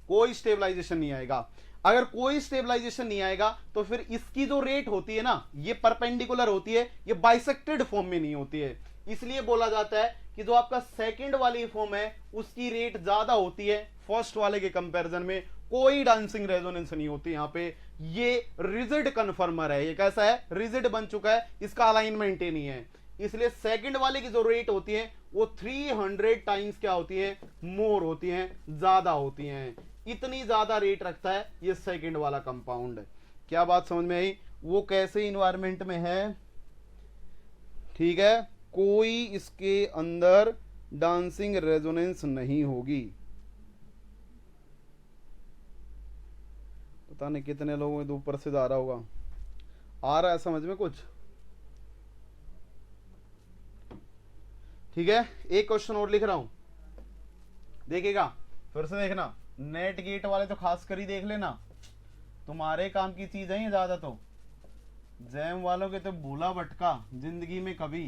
कोई स्टेबलाइजेशन नहीं आएगा। अगर कोई स्टेबलाइजेशन नहीं आएगा तो फिर इसकी जो रेट होती है ना, ये परपेंडिकुलर होती है, ये बाइसेक्टेड फॉर्म में नहीं होती है। इसलिए बोला जाता है कि जो आपका सेकंड वाली फॉर्म है उसकी रेट ज्यादा होती है फर्स्ट वाले के कंपैरिजन में, कोई डांसिंग रेजोनेंस नहीं होती यहां पे। ये रिजिड कन्फर्मर है, ये कैसा है, रिजिड बन चुका है, इसका अलाइनमेंट ही नहीं है। इसलिए सेकंड वाले की जो रेट होती है वो 300 टाइम्स क्या होती है, मोर होती है, ज्यादा होती है। इतनी ज्यादा रेट रखता है ये सेकंड वाला कंपाउंड। क्या बात समझ में आई? वो कैसे इन्वायरमेंट में है, ठीक है, कोई इसके अंदर डांसिंग रेजोनेंस नहीं होगी। पता नहीं कितने लोगों को ऊपर से जा रहा होगा, आ रहा है समझ में कुछ? ठीक है, एक क्वेश्चन और लिख रहा हूं, देखिएगा फिर से देखना। नेट गेट वाले तो खास कर ही देख लेना, तुम्हारे काम की चीज है ये ज्यादा। तो जैम वालों के तो भूला भटका जिंदगी में कभी,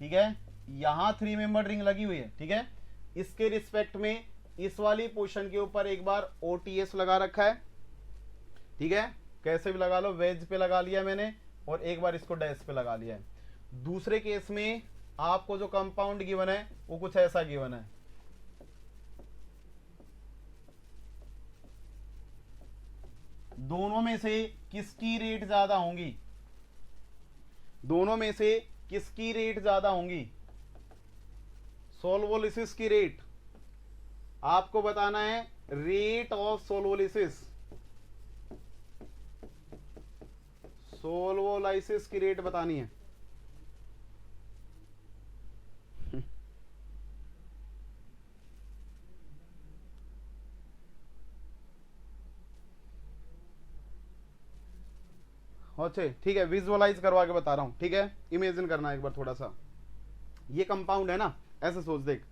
ठीक है। यहां 3 मेंबर रिंग लगी हुई है, ठीक है। इसके रिस्पेक्ट में इस वाली पोर्शन के ऊपर एक बार ओटीएस लगा रखा है, ठीक है, कैसे भी लगा लो, वेज पे लगा लिया मैंने, और एक बार इसको डैश पे लगा लिया है। दूसरे केस में आपको जो कंपाउंड गिवन है वो कुछ ऐसा गिवन है, दोनों में से किसकी रेट ज्यादा होंगी, दोनों में से किसकी रेट ज्यादा होंगी, सोल्वोलिसिस की रेट आपको बताना है, रेट ऑफ सोल्वोलिसिस, सोल्वोलाइसिस की रेट बतानी है। अच्छा ठीक है, विजुअलाइज करवा के बता रहा हूं, ठीक है, इमेजिन करना एक बार थोड़ा सा। ये कंपाउंड है ना, ऐसे सोच देख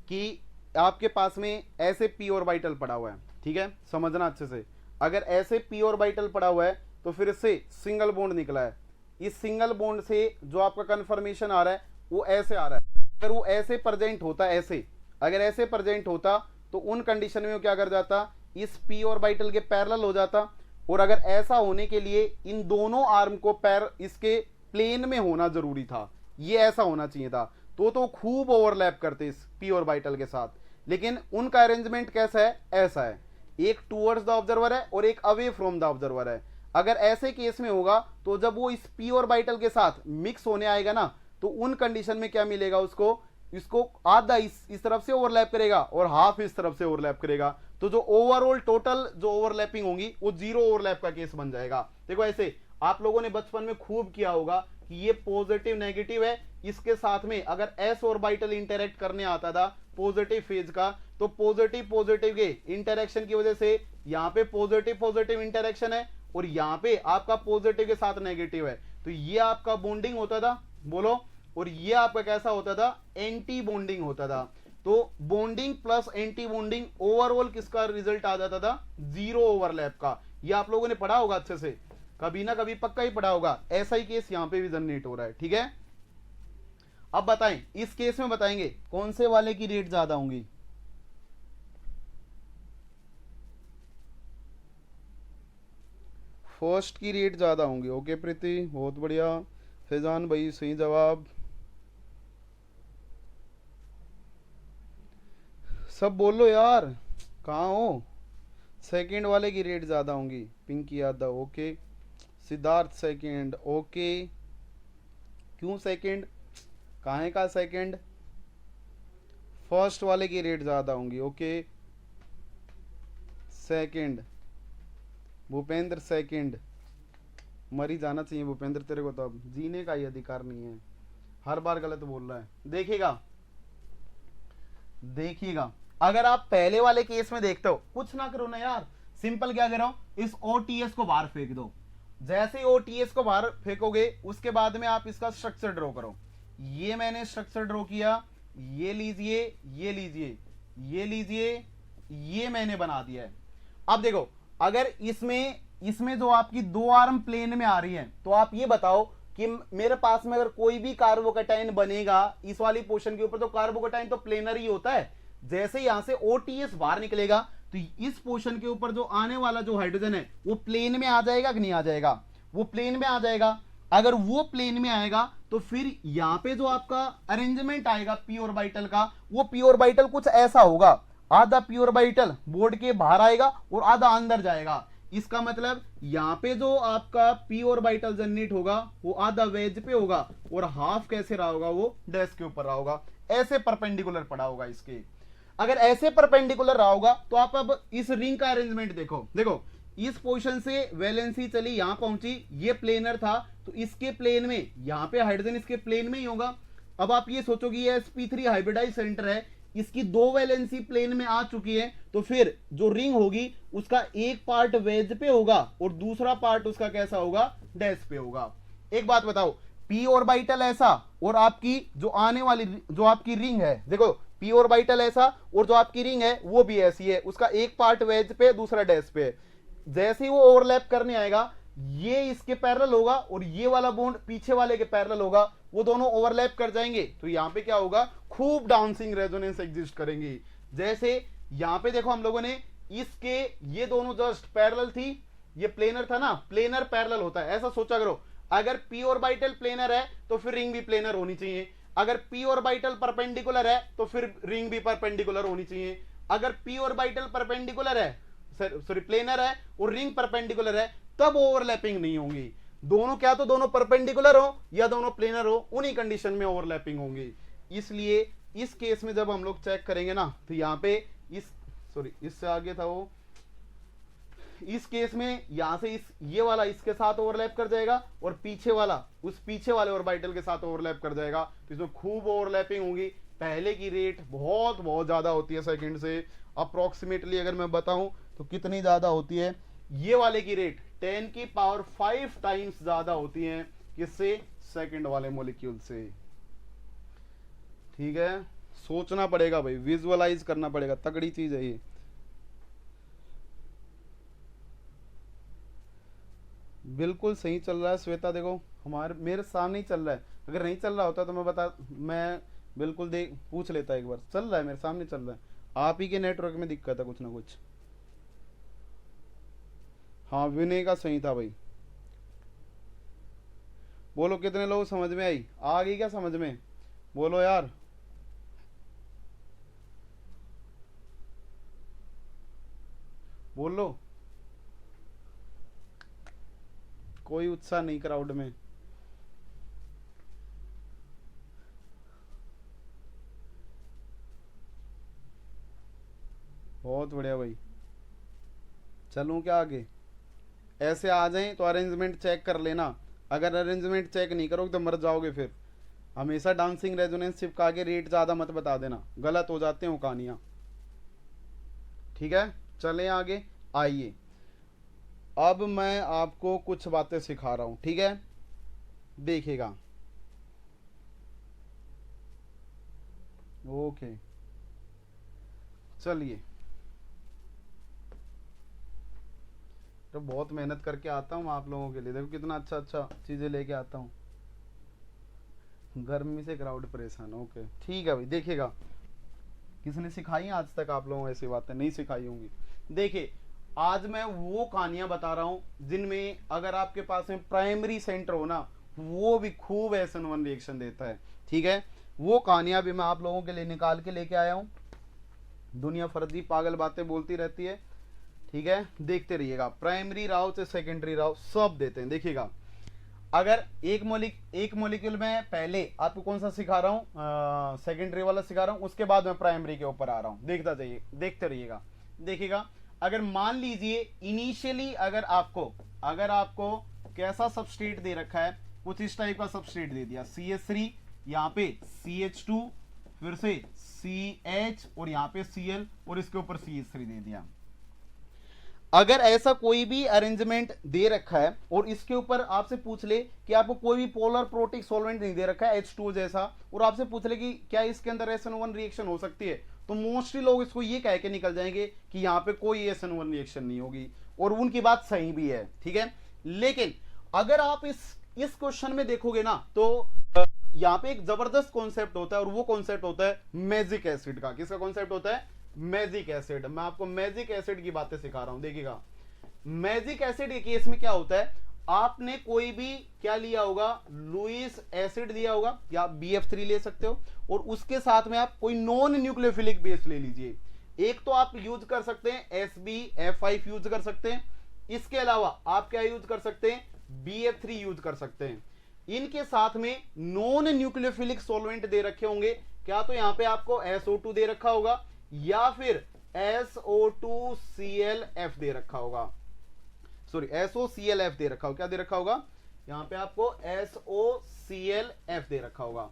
कि आपके पास में ऐसे पी ऑर्बिटल पड़ा हुआ है, ठीक है, समझना अच्छे से। अगर ऐसे पी ऑर्बिटल पड़ा हुआ है तो फिर इससे सिंगल बॉन्ड निकला है, इस सिंगल बॉन्ड से जो आपका कन्फर्मेशन आ रहा है वो ऐसे आ रहा है। अगर वो ऐसे प्रेजेंट होता, ऐसे अगर ऐसे प्रेजेंट होता तो उन कंडीशन में वो क्या कर जाता, इस पी ऑर्बिटल के पैरेलल हो जाता। और अगर ऐसा होने के लिए इन दोनों आर्म को पैर इसके प्लेन में होना जरूरी था, ये ऐसा होना चाहिए था, तो खूब ओवरलैप करते इस पी ऑर्बिटल के साथ। लेकिन उनका अरेंजमेंट कैसा है, ऐसा है, एक टूवर्ड्स द ऑब्जर्वर है और एक अवे फ्रॉम द ऑब्जर्वर है। अगर ऐसे केस में होगा तो जब वो इस पी ऑर्बिटल के साथ मिक्स होने आएगा ना, तो उन कंडीशन में क्या मिलेगा उसको, इसको आधा इस तरफ से ओवरलैप करेगा और हाफ इस तरफ से ओवरलैप करेगा, तो जो ओवरऑल टोटल जो ओवरलैपिंग होगी वो जीरो ओवरलैप का केस बन जाएगा। देखो ऐसे आप लोगों ने बचपन में खूब किया होगा कि ये पॉजिटिव नेगेटिव है, इसके साथ में अगर एस ऑर्बिटल इंटरेक्ट करने आता था पॉजिटिव फेज का, तो पॉजिटिव पॉजिटिव के इंटरेक्शन की वजह से यहाँ पे पॉजिटिव पॉजिटिव इंटरेक्शन है और यहाँ पे आपका पॉजिटिव के साथ नेगेटिव है, तो ये आपका बॉन्डिंग होता था, बोलो, और ये आपका कैसा होता था, एंटी बॉन्डिंग होता था। तो bonding plus anti bonding overall किसका रिजल्ट आ जाता था, जीरो ओवरलैप का। ये आप लोगों ने पढ़ा होगा अच्छे से, कभी ना कभी पक्का ही पढ़ा होगा। ऐसा ही केस यहां पे भी जनरेट हो रहा है, ठीक है। अब बताएं, इस केस में बताएंगे कौन से वाले की रेट ज्यादा होंगी, फर्स्ट की रेट ज्यादा होंगी। ओके प्रीति, बहुत बढ़िया। फैजान भाई सही जवाब, सब बोलो यार, कहाँ हो। सेकंड वाले की रेट ज्यादा होंगी, Pinky Yadav, okay. Siddharth second, okay. क्यों सेकंड, काहे का सेकंड, फर्स्ट वाले की रेट ज्यादा होंगी, ओके। सेकंड भूपेंद्र, सेकंड, मरी जाना चाहिए भूपेंद्र, तेरे को तो अब जीने का ही अधिकार नहीं है, हर बार गलत बोल रहा है। देखिएगा देखिएगा, अगर आप पहले वाले केस में देखते हो, कुछ ना करो ना यार, सिंपल क्या करो, इस ओटीएस को बाहर फेंक दो। जैसे ही ओटीएस को बाहर फेंकोगे उसके बाद में आप इसका स्ट्रक्चर ड्रॉ करो। ये मैंने स्ट्रक्चर ड्रॉ किया, ये लीजिए, ये लीजिए, ये लीजिए, ये मैंने बना दिया है। अब देखो, अगर इसमें जो आपकी दो आर्म प्लेन में आ रही है, तो आप ये बताओ कि मेरे पास में अगर कोई भी कार्बोकेटाइन बनेगा इस वाली पोर्शन के ऊपर, तो कार्बोकेटाइन तो प्लेनर ही होता है। जैसे यहां से OTS बाहर निकलेगा तो इस पोर्शन के ऊपर जो आने वाला जो हाइड्रोजन है वो प्लेन में आ जाएगा कि नहीं आ जाएगा? वो प्लेन में आ जाएगा। अगर वो प्लेन में आएगा तो फिर यहां पे जो आपका अरेंजमेंट आएगा पी ऑर्बिटल का, वो पी ऑर्बिटल कुछ ऐसा होगा, आधा पी ऑर्बिटल बोर्ड के बाहर आएगा और आधा अंदर जाएगा। इसका मतलब यहां पे जो आपका पी ऑर्बिटल जनरेट होगा वो आधा वेज पे होगा और हाफ कैसे रहा होगा? वो डैश के ऊपर रहा होगा, ऐसे परपेंडिकुलर पड़ा होगा इसके। अगर ऐसे परपेंडिकुलर रहा होगा तो आप अब इस रिंग का अरेंजमेंट देखो, देखो इस पोजीशन से वैलेंसी चली यहां पहुंची, ये प्लेनर था तो इसके प्लेन में यहां पे हाइड्रोजन इसके प्लेन में ही होगा। अब आप ये सोचो कि ये sp3 हाइब्रिडाइज सेंटर है, इसकी दो वैलेंसी प्लेन में आ चुकी है, तो फिर जो रिंग होगी उसका एक पार्ट वेज पे होगा और दूसरा पार्ट उसका कैसा होगा? डैश पे होगा। एक बात बताओ, पी ऑर्बिटल ऐसा और आपकी जो आने वाली जो आपकी रिंग है, देखो पी ऑर्बिटल ऐसा और जो आपकी रिंग है वो भी ऐसी है, उसका एक पार्ट वेज पे दूसरा डैश पे है। जैसे ही वो ओवरलैप करने आएगा, ये इसके पैरेलल होगा और ये वाला बॉन्ड पीछे वाले के पैरेलल होगा, वो दोनों ओवरलैप कर जाएंगे तो यहां पे क्या होगा? खूब डाउनसिंग रेजोनेंस एग्जिस्ट करेंगी। जैसे यहां पे देखो हम लोगों ने इसके ये दोनों जस्ट पैरेलल थी, ये प्लेनर था ना, प्लेनर पैरेलल होता है, ऐसा सोचा करो। अगर पी ऑर्बिटल प्लेनर है तो फिर रिंग भी प्लेनर होनी चाहिए, अगर पी ऑर्बिटल परपेंडिकुलर है तो फिर रिंग भी परपेंडिकुलर होनी चाहिए। अगर पी ऑर्बिटल परपेंडिकुलर है, सॉरी प्लेनर है और रिंग परपेंडिकुलर है, तब ओवरलैपिंग नहीं होंगी। दोनों क्या तो दोनों परपेंडिकुलर हो या दोनों प्लेनर हो, उन्हीं कंडीशन में ओवरलैपिंग होंगी। इसलिए इस केस में जब हम लोग चेक करेंगे ना, तो यहां पे इससे आगे था वो, इस केस में यहां से ये वाला इसके साथ ओवरलैप कर जाएगा और पीछे वाला उस पीछे वाले ऑर्बिटल के साथ ओवरलैप कर जाएगा, तो इसमें खूब ओवरलैपिंग होगी। पहले की रेट बहुत बहुत ज्यादा होती है सेकंड से, अप्रोक्सीमेटली अगर मैं बताऊं तो कितनी ज्यादा होती है? ये वाले की रेट 10 की पावर 5 टाइम्स ज्यादा होती है किससे? सेकंड वाले मॉलिक्यूल से। ठीक है, सोचना पड़ेगा भाई, विजुअलाइज करना पड़ेगा, तगड़ी चीज है ये। बिल्कुल सही चल रहा है श्वेता, देखो मेरे सामने ही चल रहा है। अगर नहीं चल रहा होता तो मैं बिल्कुल पूछ लेता एक बार। चल रहा है, मेरे सामने चल रहा है, आप ही के नेटवर्क में दिक्कत है कुछ ना कुछ। हाँ विनय का सही था भाई। बोलो कितने लोग समझ में आई? आ गई क्या समझ में? बोलो यार। बोलो, कोई उत्साह नहीं क्राउड में। बहुत बढ़िया भाई, चलूं क्या आगे? ऐसे आ जाएं तो अरेंजमेंट चेक कर लेना, अगर अरेंजमेंट चेक नहीं करोगे तो मर जाओगे। फिर हमेशा डांसिंग रेजोनेंस चिपका के रेट ज्यादा मत बता देना, गलत हो जाते हैं कहानियां। ठीक है, चलें आगे। आइए, अब मैं आपको कुछ बातें सिखा रहा हूं, ठीक है? देखिएगा। ओके, चलिए। तो बहुत मेहनत करके आता हूँ आप लोगों के लिए, देखो कितना अच्छा अच्छा चीज़ें लेके आता हूँ। गर्मी से क्राउड परेशान। ओके ठीक है भाई, देखिएगा। किसने सिखाई आज तक आप लोगों को ऐसी बातें? नहीं सिखाई होंगी। देखिए, आज मैं वो कहानियां बता रहा हूं जिनमें अगर आपके पास में प्राइमरी सेंटर हो ना, वो भी खूब SN1 रिएक्शन देता है। ठीक है, वो कहानियां भी मैं आप लोगों के लिए निकाल के लेके आया हूं। दुनिया फर्जी पागल बातें बोलती रहती है, ठीक है? देखते रहिएगा। प्राइमरी राव से सेकेंडरी राव सब देते हैं। देखिएगा, अगर एक मॉलिक्यूल में पहले आपको कौन सा सिखा रहा हूं, सेकेंडरी वाला सिखा रहा हूं, उसके बाद मैं प्राइमरी के ऊपर आ रहा हूं। देखते रहिएगा। देखिएगा, अगर मान लीजिए इनिशियली अगर आपको कैसा सबस्ट्रेट दे रखा है, कुछ इस टाइप का सबस्ट्रेट दे दिया, CH3, यहाँ पे CH2, फिर से CH और यहाँ पे Cl और इसके ऊपर CH3 दे दिया। अगर ऐसा कोई भी अरेंजमेंट दे रखा है और इसके ऊपर आपसे पूछ ले कि आपको कोई भी पोलर प्रोटिक सॉल्वेंट नहीं दे रखा है H2 जैसा, और आपसे पूछ ले कि क्या इसके अंदर SN1 रिएक्शन हो सकती है, तो मोस्टली लोग इसको ये कह के निकल जाएंगे कि यहाँ पे कोई SN1 रिएक्शन नहीं होगी, और उनकी बात सही भी है, ठीक है। लेकिन अगर आप इस क्वेश्चन में देखोगे ना, तो यहाँ पे एक जबरदस्त कॉन्सेप्ट होता है, और वो कॉन्सेप्ट होता है मैजिक एसिड का। किसका कॉन्सेप्ट होता है? Magic acid. मैं आपको मैजिक एसिड की बातें सिखा रहा हूं, देखिएगा। मैजिक एसिड के केस में क्या होता है, आपने कोई भी क्या लिया होगा, लुईस एसिड दिया होगा, या BF3 ले सकते हो, और उसके साथ में आप कोई नॉन न्यूक्लियोफिलिक बेस ले लीजिए। एक तो आप यूज कर सकते हैं SbF5 यूज कर सकते हैं, इसके अलावा आप क्या यूज कर सकते हैं, BF3 यूज कर सकते हैं। इनके साथ में नॉन न्यूक्लियोफिलिक सॉल्वेंट दे रखे होंगे, क्या तो यहां पे आपको SO2 दे रखा होगा, या फिर SO2ClF दे रखा होगा, सॉरी SOClF दे रखा होगा। क्या दे रखा होगा यहां पे आपको? SOClF दे रखा होगा।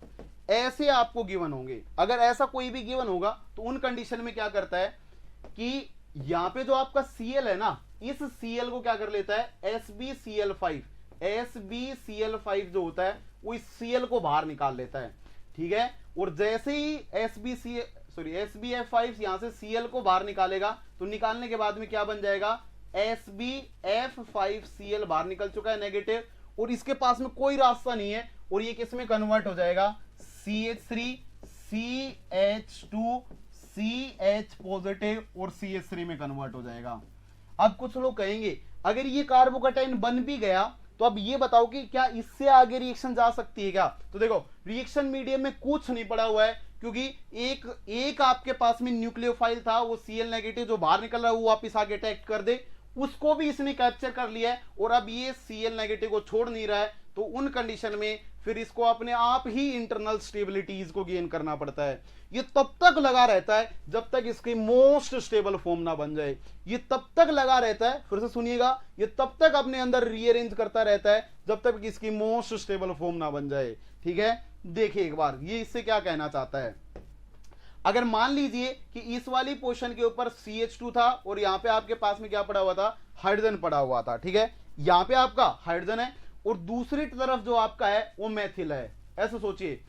ऐसे आपको गिवन होंगे। अगर ऐसा कोई भी गिवन होगा तो उन कंडीशन में क्या करता है कि यहां पे जो आपका Cl है ना, इस Cl को क्या कर लेता है, SbCl5 जो होता है वो इस Cl को बाहर निकाल लेता है, ठीक है। और जैसे ही SbF5 यहां से Cl को बाहर निकालेगा, तो निकालने के बाद में क्या बन जाएगा, SbF5Cl बाहर निकल चुका है नेगेटिव, और इसके पास में कोई रास्ता नहीं है, और ये किस में कन्वर्ट हो जाएगा, CH3 CH2 CH पॉजिटिव और CH3 में कन्वर्ट हो जाएगा। अब कुछ लोग कहेंगे अगर ये कार्बोकैटायन बन भी गया तो अब ये बताओ कि क्या इससे आगे रिएक्शन जा सकती है क्या? तो देखो, रिएक्शन मीडियम में कुछ नहीं पड़ा हुआ है, क्योंकि एक आपके पास में न्यूक्लियोफाइल था, वो Cl नेगेटिव जो बाहर निकल रहा है वो वापिस आगे अटैक कर दे, उसको भी इसने कैप्चर कर लिया है, और अब ये Cl नेगेटिव को छोड़ नहीं रहा है, तो उन कंडीशन में फिर इसको अपने आप ही इंटरनल स्टेबिलिटीज को गेन करना पड़ता है। ये तब तक लगा रहता है जब तक इसकी मोस्ट स्टेबल फॉर्म ना बन जाए, ये तब तक लगा रहता है, फिर से सुनिएगा, ये तब तक अपने अंदर रीअरेंज करता रहता है जब तक इसकी मोस्ट स्टेबल फॉर्म ना बन जाए, ठीक है। देखिए एक बार ये इससे क्या कहना चाहता है। अगर मान लीजिए कि इस वाली पोर्शन के ऊपर CH2 था और यहां पे आपके पास में क्या पड़ा हुआ था, हाइड्रोजन पड़ा हुआ था, ठीक है। यहां पे आपका हाइड्रोजन है और दूसरी तरफ जो आपका है वो मेथिल है। ऐसे सोचिए,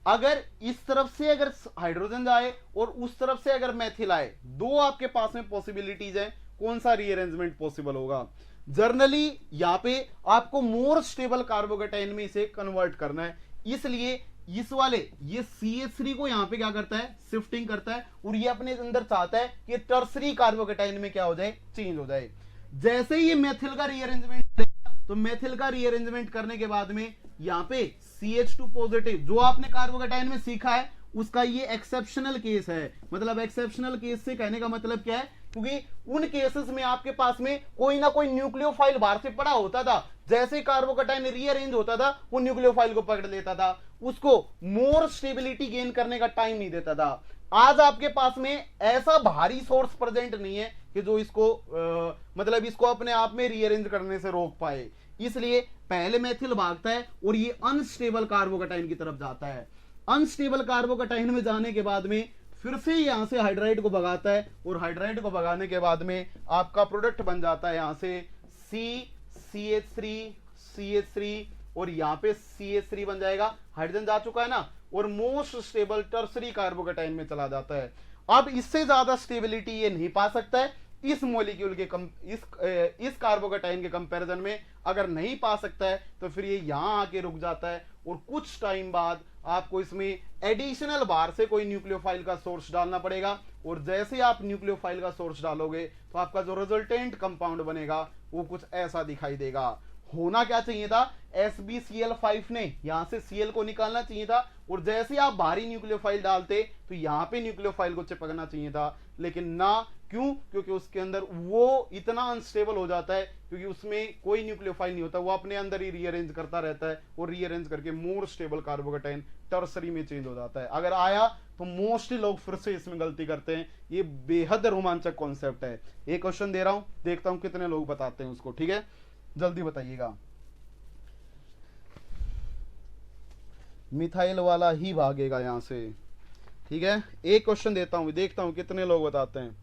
अगर इस तरफ से अगर हाइड्रोजन जाए और उस तरफ से अगर मेथिल आए, दो आपके पास में पॉसिबिलिटीज है, कौन सा रीअरेंजमेंट पॉसिबल होगा? जनरली यहां पे आपको मोर स्टेबल कार्बोकैटायन में इसे कन्वर्ट करना है, इसलिए इस वाले ये CH3 को यहां पे क्या करता है, शिफ्टिंग करता है, और ये अपने अंदर चाहता है कि टर्सरी कार्बोकैटायन में क्या हो जाए, चेंज हो जाए। जैसे ही ये मेथिल का रीअरेंजमेंट करेगा, तो मेथिल का रीअरेंजमेंट करने के बाद में यहां पे CH2 पॉजिटिव जो आपने कार्बोकैटायन में सीखा है उसका ये एक्सेप्शनल केस है। मतलब एक्सेप्शनल केस से कहने का मतलब क्या है, क्योंकि उन केसेस में आपके पास में कोई ना कोई न्यूक्लियोफाइल बाहर से पड़ा होता था, जैसे कार्बोकैटायन रीअरेंज होता था वो न्यूक्लियोफाइल को पकड़ लेता था, उसको मोर स्टेबिलिटी गेन करने का टाइम नहीं देता था। आज आपके पास में ऐसा भारी सोर्स प्रेजेंट नहीं है कि जो इसको मतलब इसको अपने आप में रीअरेंज करने से रोक पाए, इसलिए पहले मेथिल भागता है और ये अनस्टेबल कार्बोकैटायन की तरफ जाता है। अनस्टेबल कार्बोकैटायन में जाने के बाद में फिर से यहां से हाइड्राइड को भगाता है, और हाइड्राइड को भगाने के बाद में आपका प्रोडक्ट बन जाता है यहां से CH3 और यहां पे CH3 बन जाएगा, हाइड्रोजन जा चुका है ना, और मोस्ट स्टेबल टर्सरी कार्बोकैटायन में चला जाता है। अब इससे ज्यादा स्टेबिलिटी ये नहीं पा सकता है इस मॉलिक्यूल के इस कार्बोकैटायन के कंपैरिजन में। अगर नहीं पा सकता है तो फिर ये यहां आके रुक जाता है, और कुछ टाइम बाद आपको इसमें एडिशनल बाहर से कोई न्यूक्लियोफाइल का सोर्स डालना पड़ेगा, और जैसे आप न्यूक्लियोफाइल का सोर्स डालोगे तो आपका जो रिजल्टेंट कंपाउंड बनेगा वो कुछ ऐसा दिखाई देगा। होना क्या चाहिए था, SbCl5 ने यहां से Cl को निकालना चाहिए था, और जैसे आप भारी न्यूक्लियोफाइल डालते तो यहां पे न्यूक्लियोफाइल को चिपकना चाहिए था, लेकिन ना। क्यों? क्योंकि उसके अंदर वो इतना अनस्टेबल हो जाता है, क्योंकि उसमें कोई न्यूक्लियोफाइल नहीं होता, वो अपने अंदर ही रीअरेंज करता रहता है, और रीअरेंज करके मोर स्टेबल कार्बोकैटायन टर्सरी में चेंज हो जाता है। अगर आया तो मोस्टली लोग फिर से इसमें गलती करते हैं। ये बेहद रोमांचक कॉन्सेप्ट है। एक क्वेश्चन दे रहा हूं, देखता हूं कितने लोग बताते हैं उसको, ठीक है, जल्दी बताइएगा। मिथाइल वाला ही भागेगा यहां से, ठीक है। एक क्वेश्चन देता हूं, देखता हूं कितने लोग बताते हैं।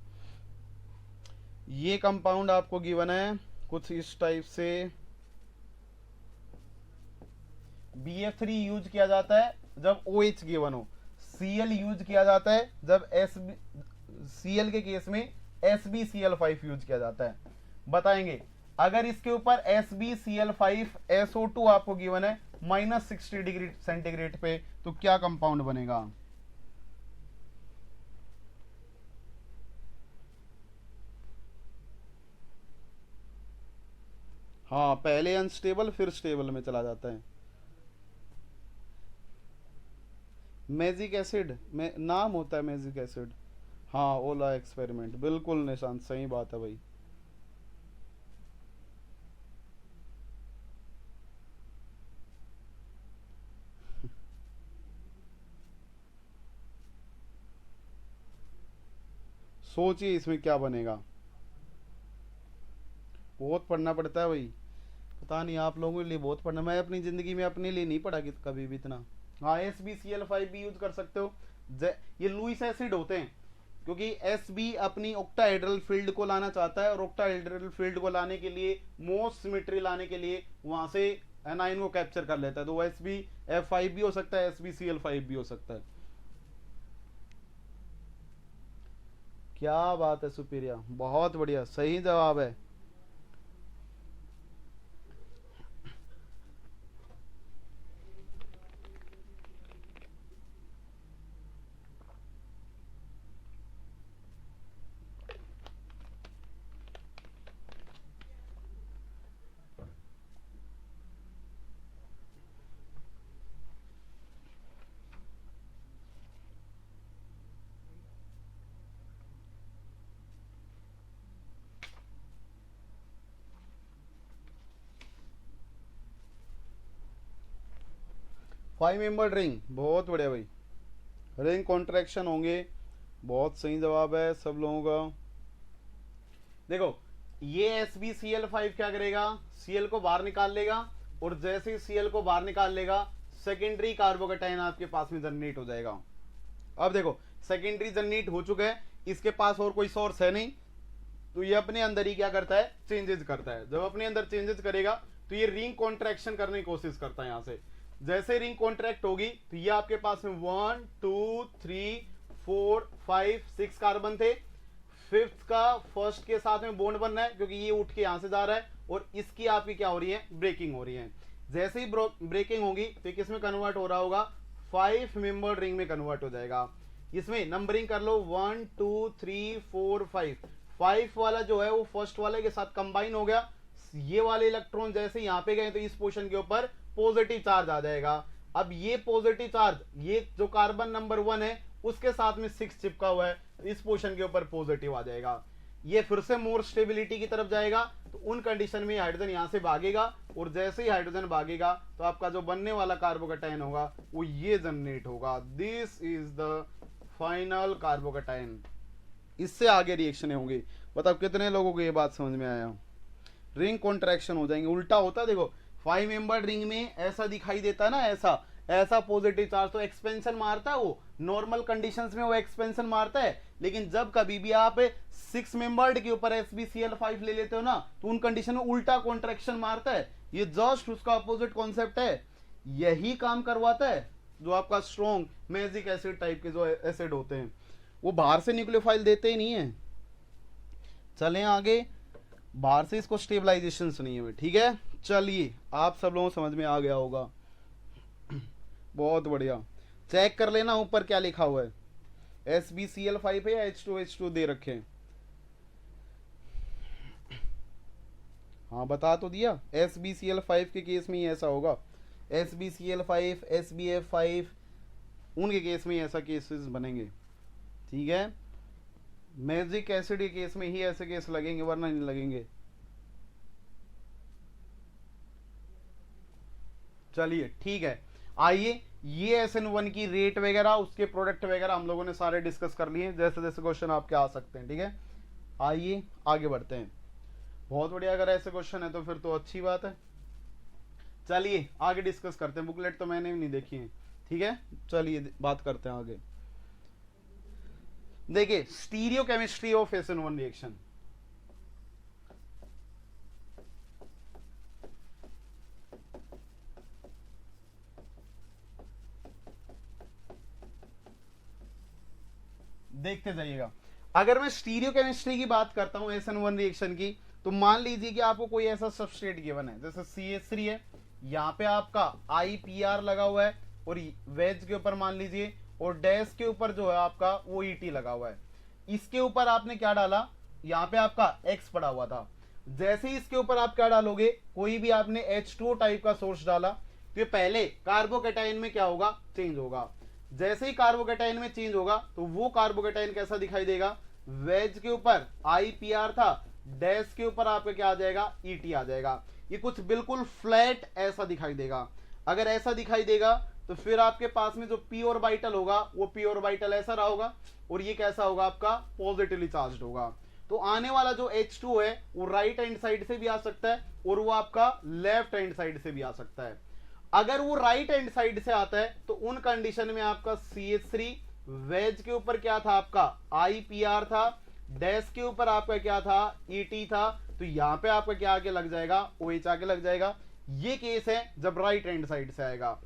ये कंपाउंड आपको गिवन है कुछ इस टाइप से। BF3 यूज किया जाता है जब OH गिवन हो, Cl यूज किया जाता है जब Cl के केस में SbCl5 यूज किया जाता है। बताएंगे अगर इसके ऊपर SbCl5SO2 आपको गिवन है -60 डिग्री सेंटीग्रेड पे, तो क्या कंपाउंड बनेगा? हाँ, पहले अनस्टेबल फिर स्टेबल में चला जाता है। मैजिक एसिड में नाम होता है मैजिक एसिड। हाँ, ओला एक्सपेरिमेंट, बिल्कुल निशांत, सही बात है भाई। सोचिए इसमें क्या बनेगा। बहुत पढ़ना पड़ता है भाई, पता नहीं आप लोगों के लिए बहुत पढ़ना, मैं अपनी जिंदगी में अपने लिए नहीं पढ़ा कभी भी इतना। हाँ, SbCl5 भी यूज कर सकते हो। ये लुईस एसिड होते हैं क्योंकि Sb अपनी ऑक्टाहेड्रल फील्ड को लाना चाहता है, और ऑक्टाहेड्रल फील्ड को लाने के लिए, मोस्ट सिमेट्री लाने के लिए वहां से एनाइन को कैप्चर कर लेता है, तो वो SbF5 भी हो सकता है, SbCl5 भी हो सकता है। क्या बात है सुपीरिया, बहुत बढ़िया, सही जवाब है। फाइव मेंबर रिंग, बहुत बढ़िया भाई, रिंग कॉन्ट्रैक्शन होंगे, बहुत सही जवाब है सब लोगों का। देखो ये SbCl5 क्या करेगा, Cl को बाहर निकाल लेगा, और जैसे ही Cl को बाहर निकाल लेगा सेकेंडरी कार्बोकेटाइन आपके पास में जनरेट हो जाएगा। अब देखो सेकेंडरी जनरेट हो चुका है, इसके पास और कोई सोर्स है नहीं, तो ये अपने अंदर ही क्या करता है, चेंजेस करता है। जब अपने अंदर चेंजेस करेगा तो ये रिंग कॉन्ट्रैक्शन करने की कोशिश करता है। यहां से जैसे रिंग कॉन्ट्रैक्ट होगी तो ये आपके पास में 1 2 3 4 5 6 कार्बन थे, फिफ्थ का फर्स्ट के साथ में बॉन्ड बनना है क्योंकि ये उठ के यहां से जा रहा है, और इसकी आपकी क्या हो रही है, ब्रेकिंग हो रही है। जैसे ही ब्रेकिंग होगी तो किस में कन्वर्ट हो रहा होगा, 5 मेंबर रिंग में कन्वर्ट हो जाएगा। इसमें नंबरिंग कर लो 1 2 3 4 5, 5 वाला जो है वो फर्स्ट वाले के साथ कंबाइन हो गया। ये वाले इलेक्ट्रॉन जैसे यहाँ पे गए तो इस पोर्शन के ऊपर पॉजिटिव चार्ज आ जाएगा। अब ये पॉजिटिव चार्ज, ये जो कार्बन नंबर 1 है उसके साथ में 6 चिपका हुआ है, तो इस पोर्शन के ऊपर पॉजिटिव आ जाएगा। ये फिर से मोर स्टेबिलिटी की तरफ जाएगा, तो उन कंडीशन में हाइड्रोजन यहां से भागेगा, और जैसे ही हाइड्रोजन भागेगा तो आपका जो बनने वाला कार्बोकेटाइन होगा वो ये जनरेट होगा। This is the final carbocation. इससे आगे रिएक्शन होंगे। बताओ कितने लोगों को ये बात समझ में आया? रिंग कॉन्ट्रैक्शन हो जाएंगे, उल्टा होता है। देखो 5 मेंबर रिंग में ऐसा दिखाई देता है ना, ऐसा ऐसा पॉजिटिव चार्ज तो एक्सपेंशन मारता है, वो नॉर्मल कंडीशंस में वो एक्सपेंशन मारता है। लेकिन जब कभी भी आप 6 मेंबर्ड के ऊपर SbCl5 ले लेते हो ना, तो उन कंडीशन में उल्टा कॉन्ट्रैक्शन मारता है। ये जस्ट उसका अपोजिट कॉन्सेप्ट है, यही काम करवाता है जो आपका स्ट्रॉन्ग मैजिक एसिड टाइप के जो एसिड होते हैं, वो बाहर से न्यूक्लियोफाइल देते ही नहीं है। चलें आगे, बाहर से इसको स्टेबलाइजेशन सुनिए हुए, ठीक है। चलिए आप सब लोगों को समझ में आ गया होगा, बहुत बढ़िया। चेक कर लेना ऊपर क्या लिखा हुआ है, SbCl5 है या H2H2 दे रखे। हाँ बता तो दिया, SbCl5 के केस में ही ऐसा होगा, SbCl5 SbF5 उनके केस में ऐसा केसेस बनेंगे, ठीक है। मैजिक एसिड के केस में ही ऐसे केस लगेंगे, वरना नहीं लगेंगे। चलिए ठीक है, आइए ये SN1 की रेट वगैरह, उसके प्रोडक्ट वगैरह हम लोगों ने सारे डिस्कस कर लिए, जैसे जैसे क्वेश्चन आपके आ सकते हैं, ठीक है। आइए आगे बढ़ते हैं। बहुत बढ़िया, अगर ऐसे क्वेश्चन है तो फिर तो अच्छी बात है। चलिए आगे डिस्कस करते हैं, बुकलेट तो मैंने भी नहीं देखी है, ठीक है। चलिए बात करते हैं आगे। देखिए stereo chemistry of SN1 reaction, देखते जाइएगा। अगर मैं स्टीरियो केमिस्ट्री की बात करता हूं SN1 रिएक्शन की, तो मान लीजिए कि आपको कोई ऐसा सबस्ट्रेट गिवन है, जैसे CH3 है, यहाँ पे आपका IPR लगा हुआ है, और वेज के ऊपर मान लीजिए, और डैश के ऊपर जो है आपका वो ET लगा हुआ है। इसके ऊपर आपने क्या डाला, यहाँ पे आपका X पड़ा हुआ था। जैसे ही इसके ऊपर आप क्या डालोगे, कोई भी आपने H2O टाइप का सोर्स डाला, तो ये पहले कार्बोकैटायन में क्या होगा, चेंज होगा। जैसे ही कार्बोकैटायन में चेंज होगा तो वो कार्बोकैटायन कैसा दिखाई देगा, वेज के ऊपर IPR था, डैश के ऊपर आपका क्या आ जाएगा, ET आ जाएगा। ये कुछ बिल्कुल फ्लैट ऐसा दिखाई देगा। अगर ऐसा दिखाई देगा तो फिर आपके पास में जो p ऑर्बिटल होगा वो p ऑर्बिटल ऐसा रहा होगा, और ये कैसा होगा, आपका पॉजिटिवली चार्ज्ड होगा। तो आने वाला जो H2 है वो राइट हैंड साइड से भी आ सकता है, और वो आपका लेफ्ट हैंड साइड से भी आ सकता है। अगर वो राइट हैंड साइड से आता है तो उन कंडीशन में आपका CH3 वेज के ऊपर क्या था, आपका IPR था, डैश के ऊपर आपका क्या था, ET था, तो यहां पे आपका क्या आके लग जाएगा, OH आके लग जाएगा। ये केस है जब राइट हैंड साइड से आएगा।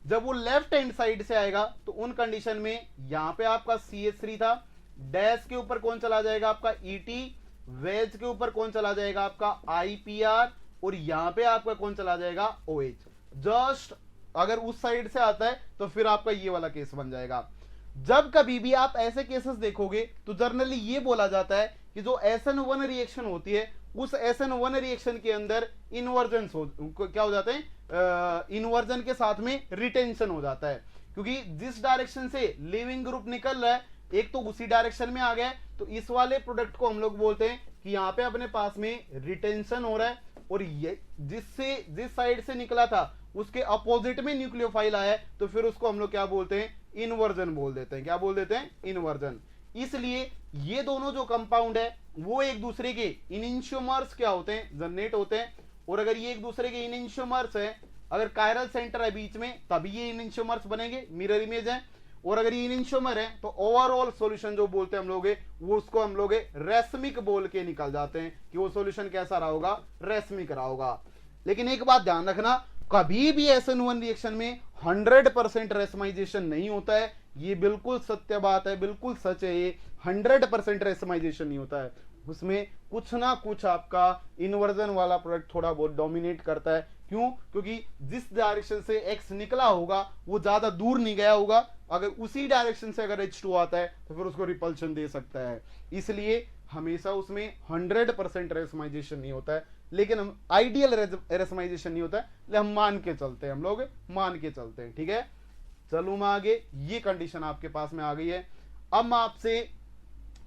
जब वो लेफ्ट हैंड साइड से आएगा तो उन कंडीशन में यहां पे आपका CH3 था, डैश के ऊपर कौन चला जाएगा, आपका ET, वेज के ऊपर कौन चला जाएगा, आपका IPR, और यहां पे आपका कौन चला जाएगा, OH। जस्ट अगर उस साइड से आता है तो फिर आपका ये वाला केस बन जाएगा। जब कभी भी आप ऐसे केसेस देखोगे तो जनरली ये बोला जाता है कि जो SN1 रिएक्शन होती है उस SN1 रिएक्शन के अंदर इन्वर्जन क्या हो जाते हैं, इन्वर्जन के साथ में रिटेंशन हो जाता है, क्योंकि जिस डायरेक्शन से लिविंग ग्रुप निकल रहा है एक तो उसी डायरेक्शन में आ गया, तो इस वाले प्रोडक्ट को हम लोग बोलते हैं कि यहाँ पे अपने पास में रिटेंशन हो रहा है, और ये जिस साइड से निकला था उसके अपोजिट में न्यूक्लियोफाइल आया है, तो फिर उसको हम लोग क्या बोलते हैं, इन्वर्जन बोल देते हैं। क्या बोल देते हैं, इन्वर्जन। इसलिए ये दोनों जो कंपाउंड है वो एक दूसरे के इनिशियोमर्स क्या होते हैं, जनरेट होते हैं, और अगर ये एक दूसरे के इनिशियोमर्स है, अगर कायरल सेंटर है बीच में तभी ये इनिशियोमर्स बनेंगे, मिरर इमेज है, और अगर ये इनिशियोमर है तो ओवरऑल सॉल्यूशन जो बोलते हैं हम लोग वो उसको हम लोग रेसमिक बोल के निकल जाते हैं कि वो सॉल्यूशन कैसा रहा होगा, रेसमिक रहा होगा। लेकिन एक बात ध्यान रखना, कभी भी SN1 रिएक्शन में 100% रेसमाइजेशन नहीं होता है। ये बिल्कुल सत्य बात है, बिल्कुल सच है, ये 100% रेसमाइजेशन नहीं होता है। उसमें कुछ ना कुछ आपका इन्वर्जन वाला प्रोडक्ट थोड़ा बहुत डोमिनेट करता है। क्यों, क्योंकि जिस डायरेक्शन से X निकला होगा वो ज्यादा दूर नहीं गया होगा, अगर उसी डायरेक्शन से अगर H2 आता है तो फिर उसको रिपल्शन दे सकता है। इसलिए हमेशा उसमें 100% रेसमाइजेशन नहीं होता है, लेकिन हम आइडियल रेसमाइजेशन नहीं होता है, इसलिए हम मान के चलते हैं, हम लोग मान के चलते हैं। ठीक है, चलो मैं आगे, ये कंडीशन आपके पास में आ गई है। अब मैं आपसे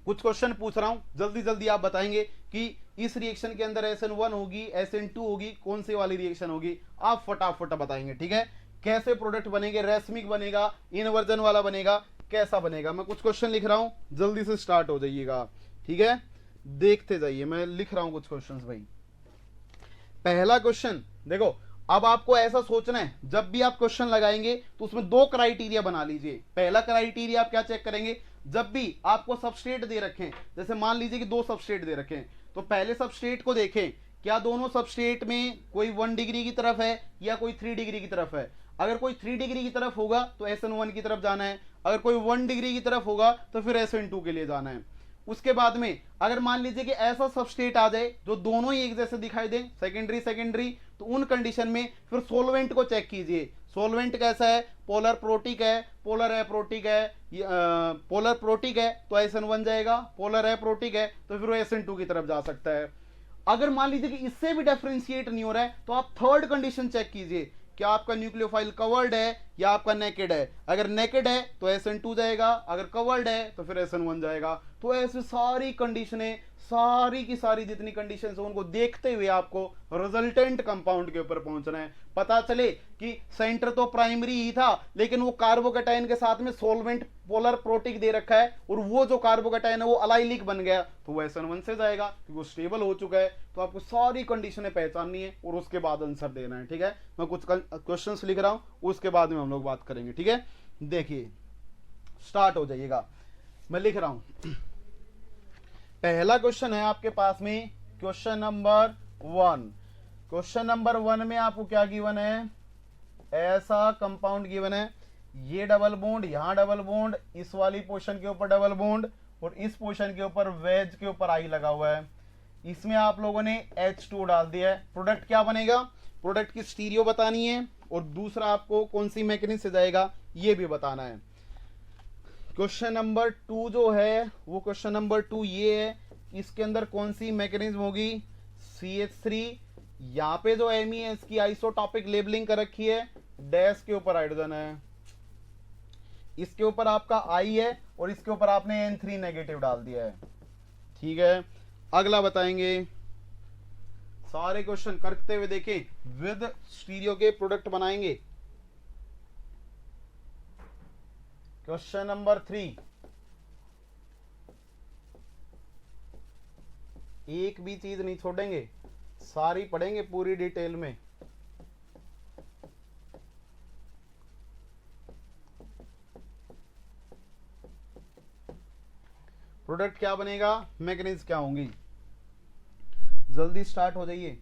कुछ क्वेश्चन पूछ रहा हूं, जल्दी जल्दी आप बताएंगे कि इस रिएक्शन के अंदर SN1 होगी, SN2 होगी, कौन सी वाली रिएक्शन होगी, आप फटाफट बताएंगे। ठीक है, कैसे प्रोडक्ट बनेंगे, रेसमिक बनेगा, इन्वर्जन वाला बनेगा, कैसा बनेगा। मैं कुछ क्वेश्चन लिख रहा हूं, जल्दी से स्टार्ट हो जाइएगा। ठीक है, देखते जाइए, मैं लिख रहा हूं कुछ क्वेश्चंस भाई। पहला क्वेश्चन देखो, अब आपको ऐसा सोचना है जब भी आप क्वेश्चन लगाएंगे तो उसमें दो क्राइटेरिया बना लीजिए। पहला क्राइटेरिया आप क्या चेक करेंगे, जब भी आपको सबस्ट्रेट दे रखें, जैसे मान लीजिए कि दो सबस्ट्रेट दे रखें, तो पहले सबस्ट्रेट को देखें क्या दोनों सबस्ट्रेट में कोई 1 डिग्री की तरफ है या कोई 3 डिग्री की तरफ है। अगर कोई 3 डिग्री की तरफ होगा तो SN1 की तरफ जाना है, अगर कोई 1 डिग्री की तरफ होगा तो फिर SN2 के लिए जाना है। उसके बाद में अगर मान लीजिए कि ऐसा सबस्ट्रेट आ जाए जो दोनों ही एक जैसे दिखाई दे, सेकेंडरी सेकेंडरी, तो उन कंडीशन में फिर सोलवेंट को चेक कीजिए। सोलवेंट कैसा है, पोलर प्रोटिक है, पोलर एप्रोटिक है, पोलर प्रोटिक है तो SN1 जाएगा, पोलर एप्रोटिक है तो फिर वो SN2 की तरफ जा सकता है। अगर मान लीजिए कि इससे भी डिफरेंशिएट नहीं हो रहा है तो आप थर्ड कंडीशन चेक कीजिए, क्या आपका न्यूक्लियोफाइल कवर्ड है या आपका नेकेड है। अगर नेकेड है तो SN2 जाएगा, अगर कवर्ड है तो फिर SN1 जाएगा। तो ऐसे सारी कंडीशनें, सारी की सारी जितनी कंडीशंस है उनको देखते हुए आपको रिजल्टेंट कंपाउंड के ऊपर पहुंचना है। पता चले कि सेंटर तो प्राइमरी ही था लेकिन वो कार्बोकैटायन के साथ में सोलवेंट पोलर प्रोटिक दे रखा है और वो जो कार्बोकैटायन है वो अलाइलिक बन गया तो वो SN1 से जाएगा क्योंकि वो स्टेबल हो चुका है। तो आपको सारी कंडीशनें पहचाननी है और उसके बाद आंसर देना है। ठीक है, मैं कुछ क्वेश्चंस लिख रहा हूं, उसके बाद में हम लोग बात करेंगे। ठीक है, देखिए स्टार्ट हो जाइएगा, मैं लिख रहा हूं। पहला क्वेश्चन है आपके पास में क्वेश्चन नंबर 1। क्वेश्चन नंबर 1 में आपको क्या गिवन है, ऐसा कंपाउंड गिवन है ये डबल बॉन्ड, यहाँ डबल बॉन्ड, इस वाली पोर्शन के ऊपर डबल बॉन्ड, और इस पोर्शन के ऊपर वेज के ऊपर आई लगा हुआ है। इसमें आप लोगों ने H2 डाल दिया है। प्रोडक्ट क्या बनेगा, प्रोडक्ट की स्टीरियो बतानी है, और दूसरा आपको कौन सी मैकेनिज्म से जाएगा ये भी बताना है। क्वेश्चन नंबर 2 जो है वो क्वेश्चन नंबर 2 ये है, इसके अंदर कौन सी मैकेनिज्म होगी, CH3। यहाँ पे जो Me है इसकी आइसोटॉपिक लेबलिंग कर रखी है, डैश के ऊपर हाइड्रोजन है, इसके ऊपर आपका I है, और इसके ऊपर आपने N3 नेगेटिव डाल दिया है। ठीक है, अगला बताएंगे। सारे क्वेश्चन करते हुए देखें, विद स्टीरियो के प्रोडक्ट बनाएंगे। क्वेश्चन नंबर 3, एक भी चीज नहीं छोड़ेंगे, सारी पढ़ेंगे पूरी डिटेल में। प्रोडक्ट क्या बनेगा, मैकेनिज्म क्या होंगी, जल्दी स्टार्ट हो जाइए।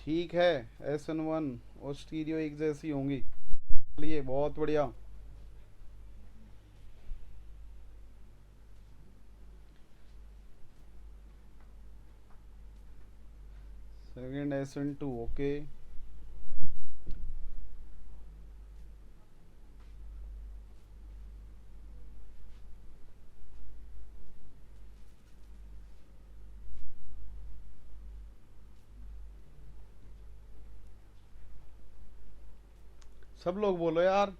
ठीक है, SN1 और स्टीरियो एक जैसी होंगी। चलिए, बहुत बढ़िया। Second SN2 okay. सब लोग बोलो यार।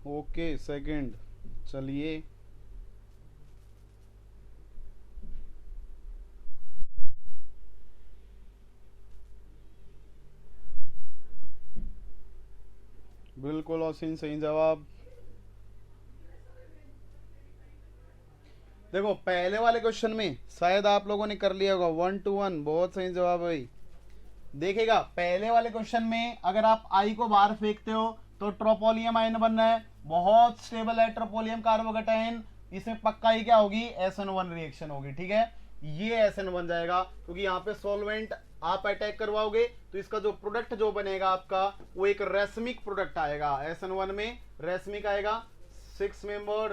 Okay, second. चलिए, बिल्कुल ऑसिन सही जवाब। देखो, पहले वाले क्वेश्चन में शायद आप लोगों ने कर लिया होगा 1 to 1, बहुत सही जवाब है भाई। देखिएगा, पहले वाले क्वेश्चन में अगर आप आई को बाहर फेंकते हो तो ट्रोपोलियम आयन बन रहा है, बहुत स्टेबल है ट्रोपोलियम कार्बोकेटायन, इसमें पक्का ही क्या होगी, SN1 रिएक्शन होगी। ठीक है, ये SN बन जाएगा, क्योंकि यहाँ पे सॉल्वेंट आप अटैक करवाओगे तो इसका जो प्रोडक्ट जो बनेगा आपका वो एक रेसमिक प्रोडक्ट आएगा। SN1 में रेसमिक आएगा। 7 मेंबर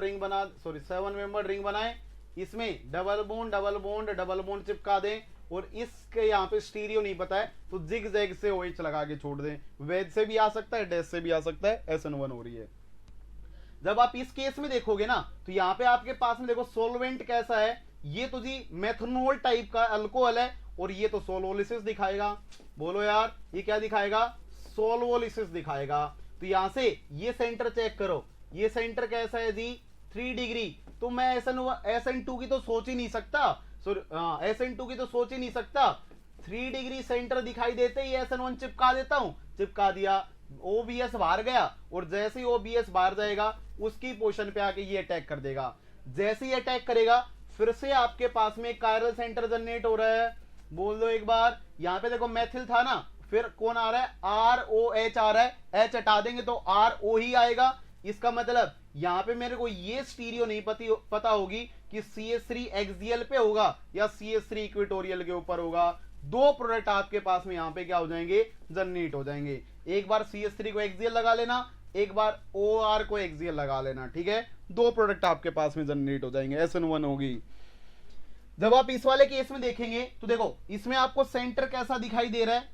रिंग बनाए, इसमें डबल बॉन्ड चिपका दें, और इसके यहाँ पे स्टीरियो नहीं पता है तो जिग जैग से OH लगा के छोड़ दें। वेज से भी आ सकता है, डैश से भी आ सकता है, SN1 हो रही है। जब आप इस केस में देखोगे ना तो यहाँ पे आपके पास में देखो सोलवेंट कैसा है, ये तो जी मेथनॉल टाइप का अल्कोहल है, और ये तो सोलोलिसिस दिखाएगा। बोलो यार, ये क्या दिखाएगा, सोलोलिसिस दिखाएगा। तो यहां से ये सेंटर चेक करो, ये सेंटर कैसा है जी, 3 डिग्री। तो मैं SN2 की तो सोच ही नहीं सकता, SN2 की तो सोच ही नहीं सकता। 3 डिग्री सेंटर दिखाई देते ही SN1 चिपका देता हूं, चिपका दिया, OBS बाहर गया, और जैसे ही OBS बाहर जाएगा उसकी पोजीशन पे आके ये अटैक कर देगा। जैसे ही अटैक करेगा फिर से आपके पास में कायरल सेंटर जनरेट हो रहा है। बोल दो एक बार, यहां पे देखो मैथिल था ना, फिर कौन आ रहा है, ROH आ रहा है, H हटा देंगे तो RO ही आएगा। इसका मतलब यहां पे मेरे को ये स्टीरियो नहीं पता होगी कि CH3 एक्सियल पे होगा या CH3 इक्वेटोरियल के ऊपर होगा। दो प्रोडक्ट आपके पास में यहां पे क्या हो जाएंगे, जनरेट हो जाएंगे। एक बार CH3 को एक्सियल लगा लेना, एक बार OR को एक्सियल लगा लेना। ठीक है, दो प्रोडक्ट आपके पास में जनरेट हो जाएंगे, SN1 होगी। जब आप इस वाले केस में देखेंगे तो देखो इसमें आपको सेंटर कैसा दिखाई दे रहा है,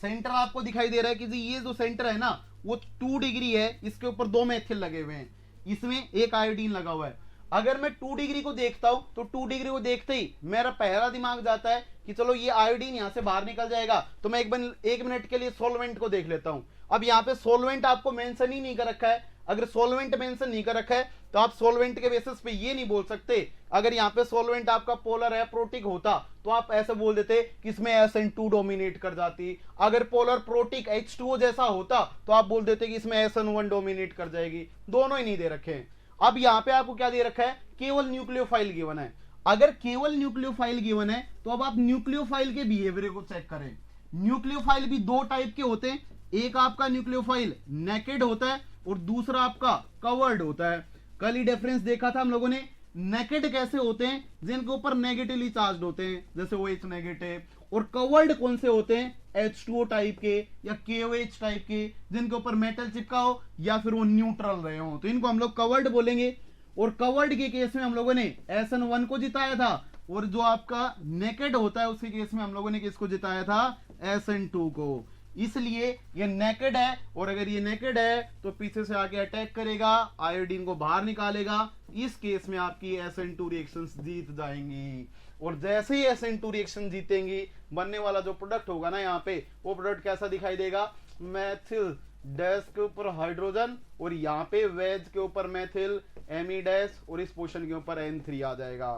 सेंटर आपको दिखाई दे रहा है कि जी ये जो सेंटर है ना वो 2 डिग्री है, इसके ऊपर 2 मेथिल लगे हुए हैं, इसमें एक आयोडीन लगा हुआ है। अगर मैं 2 डिग्री को देखता हूं तो 2 डिग्री को देखते ही मेरा पहला दिमाग जाता है कि चलो ये आयोडीन यहां से बाहर निकल जाएगा, तो मैं एक मिनट के लिए सॉल्वेंट को देख लेता हूं। अब यहां पे सॉल्वेंट आपको मेंशन ही नहीं कर रखा है। अगर सॉल्वेंट मेंशन नहीं कर रखा है तो आप सॉल्वेंट के बेसिस पे ये नहीं बोल सकते। अगर यहाँ पे सॉल्वेंट आपका पोलर एप्रोटिक होता तो आप ऐसे बोल देते कि इसमें SN2 डोमिनेट कर जाती। अगर पोलर प्रोटिक H2O जैसा होता तो आप बोल देते कि इसमें SN1 डोमिनेट कर जाएगी। दोनों ही नहीं दे रखे हैं। अब यहाँ पे आपको क्या दे रखा है, केवल न्यूक्लियोफाइल गिवन है। अगर केवल न्यूक्लियोफाइल गिवन है तो अब आप न्यूक्लियोफाइल के बिहेवियर को चेक करें। न्यूक्लियोफाइल भी दो टाइप के होते हैं, एक आपका न्यूक्लियोफाइल नेकेड होता है और दूसरा आपका कवर्ड होता है। कल ही डिफरेंस देखा था हम लोगों ने। नेकेड कैसे होते हैं, जिनके ऊपर नेगेटिवली चार्ज होते हैं जैसे OH नेगेटिव, और कवर्ड कौन से होते हैं, H2O टाइप के या KOH टाइप के, जिनके ऊपर मेटल चिपका हो या फिर वो न्यूट्रल रहे हो, तो इनको हम लोग कवर्ड बोलेंगे। और कवर्ड के केस में हम लोगों ने SN1 को जिताया था, और जो आपका नेकेड होता है उसके केस में हम लोगों ने किसको जिताया था, SN2 को। इसलिए ये नेकेड है, और अगर ये नेकेड है तो पीछे से आके अटैक करेगा, आयोडीन को बाहर निकालेगा। इस केस में आपकी SN2 रिएक्शंस जीत जाएंगी, और जैसे ही SN2 रिएक्शन जीतेंगी बनने वाला जो प्रोडक्ट होगा ना यहाँ पे, वो प्रोडक्ट कैसा दिखाई देगा, मैथिल डैश के ऊपर हाइड्रोजन और यहाँ पे वेज के ऊपर मैथिल एमी डैश, और इस पोर्शन के ऊपर N3 आ जाएगा।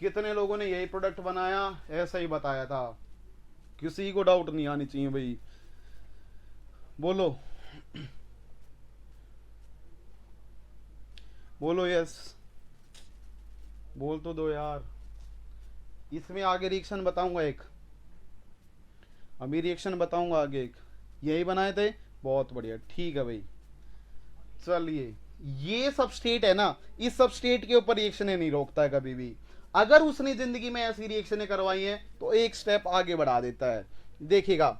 कितने लोगों ने यही प्रोडक्ट बनाया, ऐसा ही बताया था, किसी को डाउट नहीं आनी चाहिए भाई। बोलो बोलो यस, बोल तो दो यार। इसमें आगे रिएक्शन बताऊंगा एक, अभी रिएक्शन बताऊंगा आगे एक। यही बनाए थे, बहुत बढ़िया, ठीक है भाई। चलिए, ये सबस्टेट है ना, इस सबस्टेट के ऊपर रिएक्शन नहीं रोकता है कभी भी। अगर उसने जिंदगी में ऐसी रिएक्शनें करवाई हैं तो एक स्टेप आगे बढ़ा देता है। देखिएगा,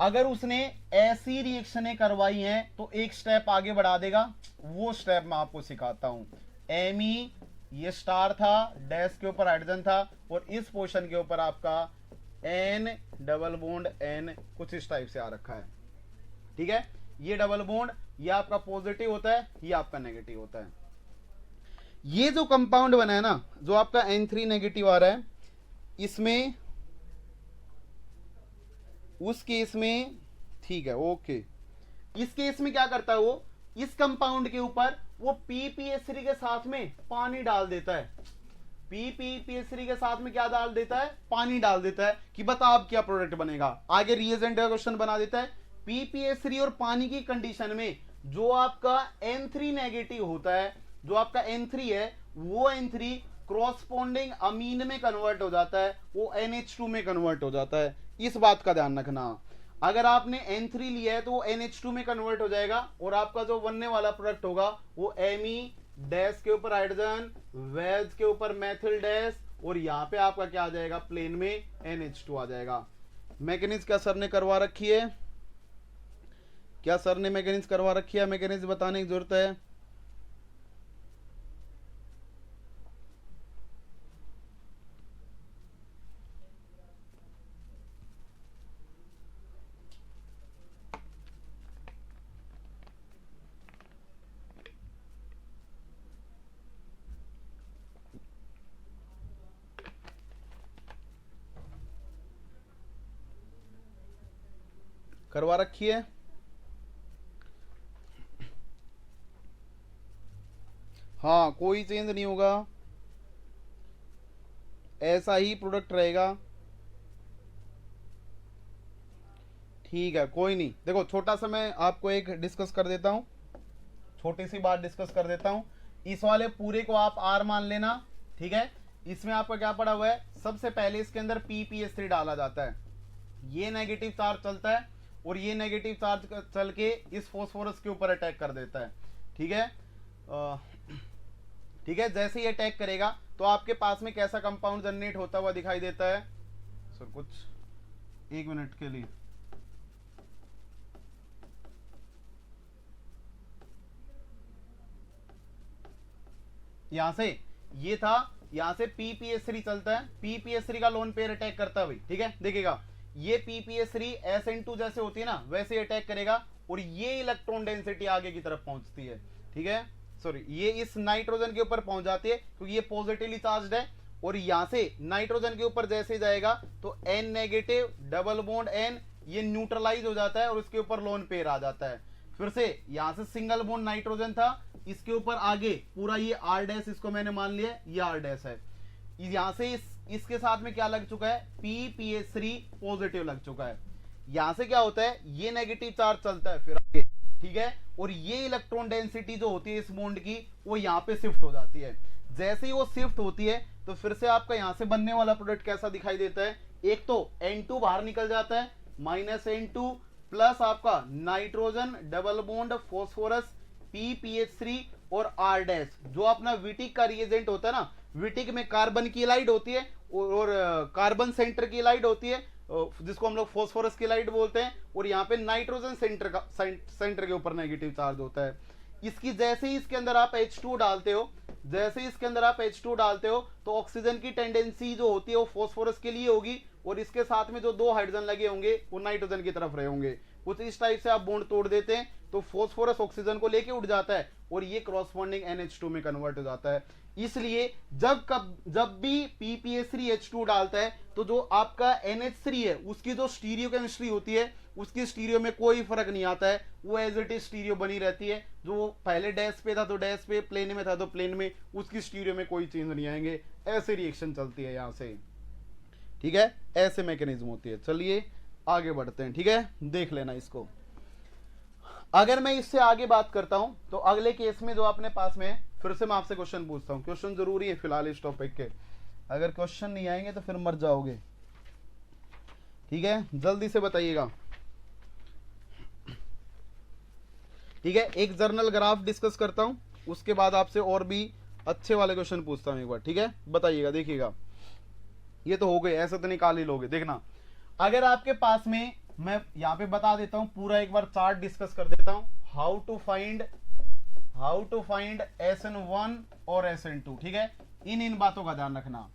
अगर उसने ऐसी रिएक्शनें करवाई हैं तो एक स्टेप आगे बढ़ा देगा। वो स्टेप मैं आपको सिखाता हूं। एमी ये स्टार था, डैश के ऊपर हाइड्रोजन था, और इस पोर्शन के ऊपर आपका N डबल बॉन्ड N कुछ इस टाइप से आ रखा है, ठीक है। ये डबल बॉन्ड ये आपका पॉजिटिव होता है, ये आपका नेगेटिव होता है। ये जो कंपाउंड बना है ना, जो आपका N3 नेगेटिव आ रहा है, इसमें उस केस में, ठीक है ओके, इस केस में क्या करता है वो, इस कंपाउंड के ऊपर वो PPH3 के साथ में पानी डाल देता है। PPH3 के साथ में क्या डाल देता है, पानी डाल देता है, कि बता अब क्या प्रोडक्ट बनेगा। आगे रिएजेंट का क्वेश्चन बना देता है। PPH3 और पानी की कंडीशन में जो आपका N3 नेगेटिव होता है, जो आपका N3 है, वो N3 क्रॉसपोंडिंग अमीन में कन्वर्ट हो जाता है, वो NH2 में कन्वर्ट हो जाता है। इस बात का ध्यान रखना। अगर आपने N3 लिया है तो वो NH2 में कन्वर्ट हो जाएगा, और आपका जो बनने वाला प्रोडक्ट होगा वो एमी डैश के ऊपर हाइड्रोजन, वेज के ऊपर मैथिल डैश, और यहाँ पे आपका क्या आ जाएगा, प्लेन में NH2 आ जाएगा। मैकेनिज्म क्या सर ने करवा रखी है, क्या सर ने मैकेनिज्म करवा रखी है, मैकेनिज्म बताने की जरूरत है। करवा रखी है, हाँ कोई चेंज नहीं होगा, ऐसा ही प्रोडक्ट रहेगा, ठीक है कोई नहीं। देखो छोटा सा मैं आपको एक डिस्कस कर देता हूं, छोटी सी बात डिस्कस कर देता हूं। इस वाले पूरे को आप R मान लेना, ठीक है। इसमें आपका क्या पड़ा हुआ है, सबसे पहले इसके अंदर PPH3 डाला जाता है, ये नेगेटिव चार्ज चलता है, और ये नेगेटिव चार्ज चल के इस फास्फोरस के ऊपर अटैक कर देता है, ठीक है। ठीक है, जैसे ही अटैक करेगा तो आपके पास में कैसा कंपाउंड जनरेट होता हुआ दिखाई देता है। सर कुछ एक मिनट के लिए, यहां से ये था, यहां से PPH3 चलता है, PPH3 का लोन पेयर अटैक करता है भाई, ठीक है। देखिएगा, ये PPH3 SN2 जैसे होती है ना, वैसे अटैक करेगा, और ये इलेक्ट्रॉन डेंसिटी आगे की तरफ पहुंचती है, ठीक है। सॉरी, ये इस नाइट्रोजन के ऊपर पहुंच जाती है क्योंकि ये पॉजिटिवली चार्ज्ड है, और यहां से नाइट्रोजन के ऊपर जैसे जाएगा तो N negative double bond N ये न्यूट्रलाइज हो जाता है और उसके ऊपर लोन पेयर आ जाता है। फिर से यहां से सिंगल बॉन्ड नाइट्रोजन था, इसके ऊपर आगे पूरा ये R डैश, इसको मैंने मान लिया ये R डैश है। यहां से इसके साथ में क्या लग चुका है, PPH3 पॉजिटिव लग चुका है। यहां से क्या होता है, ये नेगेटिव चार्ज चलता है फिर आगे, ठीक है, और ये इलेक्ट्रॉन डेंसिटी जो होती है इस बॉन्ड की वो यहाँ पे शिफ्ट हो जाती है। जैसे ही वो शिफ्ट होती है तो फिर से आपका यहां से बनने वाला प्रोडक्ट कैसा दिखाई देता है, एक तो N2 बाहर निकल जाता है, -N2 प्लस आपका nitrogen double bond phosphorus PPH3 और R डैश, जो अपना विटिक का रिएजेंट होता है ना, विटिक में कार्बन की लाइट होती है और कार्बन सेंटर की लाइट होती है, जिसको हम लोग फॉस्फोरस की लाइट बोलते हैं, और यहाँ पे नाइट्रोजन सेंटर के ऊपर नेगेटिव चार्ज होता है। इसकी जैसे ही इसके अंदर आप H2 डालते हो, जैसे ही इसके अंदर आप H2 डालते हो तो ऑक्सीजन की टेंडेंसी जो होती है वो फॉस्फोरस के लिए होगी, और इसके साथ में जो 2 हाइड्रोजन लगे होंगे वो नाइट्रोजन की तरफ रहे होंगे। कुछ इस टाइप से आप बॉन्ड तोड़ देते हैं तो फॉस्फोरस ऑक्सीजन को लेके उड़ जाता है और ये क्रॉसबॉन्डिंग NH2 में कन्वर्ट हो जाता है। इसलिए जब भी PPH3H2 डालता है तो जो आपका NH3 है उसकी जो स्टीरियो केमिस्ट्री होती है उसकी स्टीरियो में कोई फर्क नहीं आता है, वो एज इट इज स्टीरियो बनी रहती है। जो पहले डैश पे था तो डैश पे, प्लेन में था तो प्लेन में, उसकी स्टीरियो में कोई चेंज नहीं आएंगे। ऐसे रिएक्शन चलती है यहां से, ठीक है, ऐसे मैकेनिज्म होती है। चलिए आगे बढ़ते हैं, ठीक है, देख लेना इसको। अगर मैं इससे आगे बात करता हूं तो अगले केस में जो अपने पास में है, फिर से मैं आपसे क्वेश्चन पूछता हूं, क्वेश्चन जरूरी है फिलहाल इस टॉपिक के, अगर क्वेश्चन नहीं आएंगे तो फिर मर जाओगे, ठीक है, जल्दी से बताइएगा, ठीक है। एक जर्नल ग्राफ डिस्कस करता हूं, उसके बाद आपसे और भी अच्छे वाले क्वेश्चन पूछता हूं एक बार, ठीक है, बताइएगा, देखिएगा। ये तो हो गए, ऐसे तो निकाल ही लोगे। देखना, अगर आपके पास में, मैं यहां पे बता देता हूं, पूरा एक बार चार्ट डिस्कस कर देता हूं, हाउ टू फाइंड SN1 और SN2, ठीक है। इन बातों का ध्यान रखना।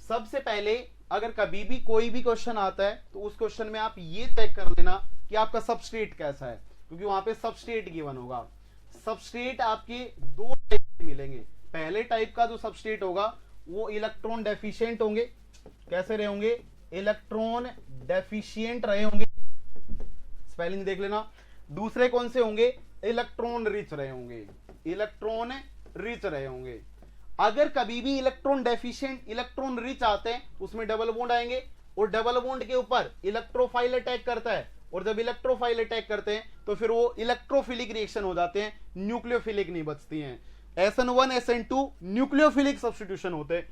सबसे पहले अगर कभी भी कोई भी क्वेश्चन आता है तो उस क्वेश्चन में आप ये चेक कर लेना कि आपका सबस्ट्रेट कैसा है, क्योंकि वहां पे सबस्ट्रेट गिवन होगा। सबस्ट्रेट आपके 2 टाइप के मिलेंगे। पहले टाइप का जो सबस्ट्रेट होगा वो इलेक्ट्रॉन डेफिशिएंट होंगे। कैसे रहे होंगे, इलेक्ट्रॉन डेफिशिएंट रहे होंगे, स्पेलिंग देख लेना। दूसरे कौन से होंगे, इलेक्ट्रॉन रिच रहे होंगे, इलेक्ट्रॉन रिच रहे होंगे। अगर कभी भी इलेक्ट्रॉन डेफिशिएंट इलेक्ट्रॉन रिच आते हैं उसमें डबल बॉन्ड आएंगे और डबल बॉन्ड के ऊपर इलेक्ट्रोफाइल अटैक करता है, और जब इलेक्ट्रोफाइल अटैक करते हैं तो फिर वो इलेक्ट्रोफिलिक रिएक्शन हो जाते हैं, न्यूक्लियोफिलिक नहीं बचती हैं। SN1 SN2 न्यूक्लियोफिलिक सब्स्टिट्यूशन होते हैं,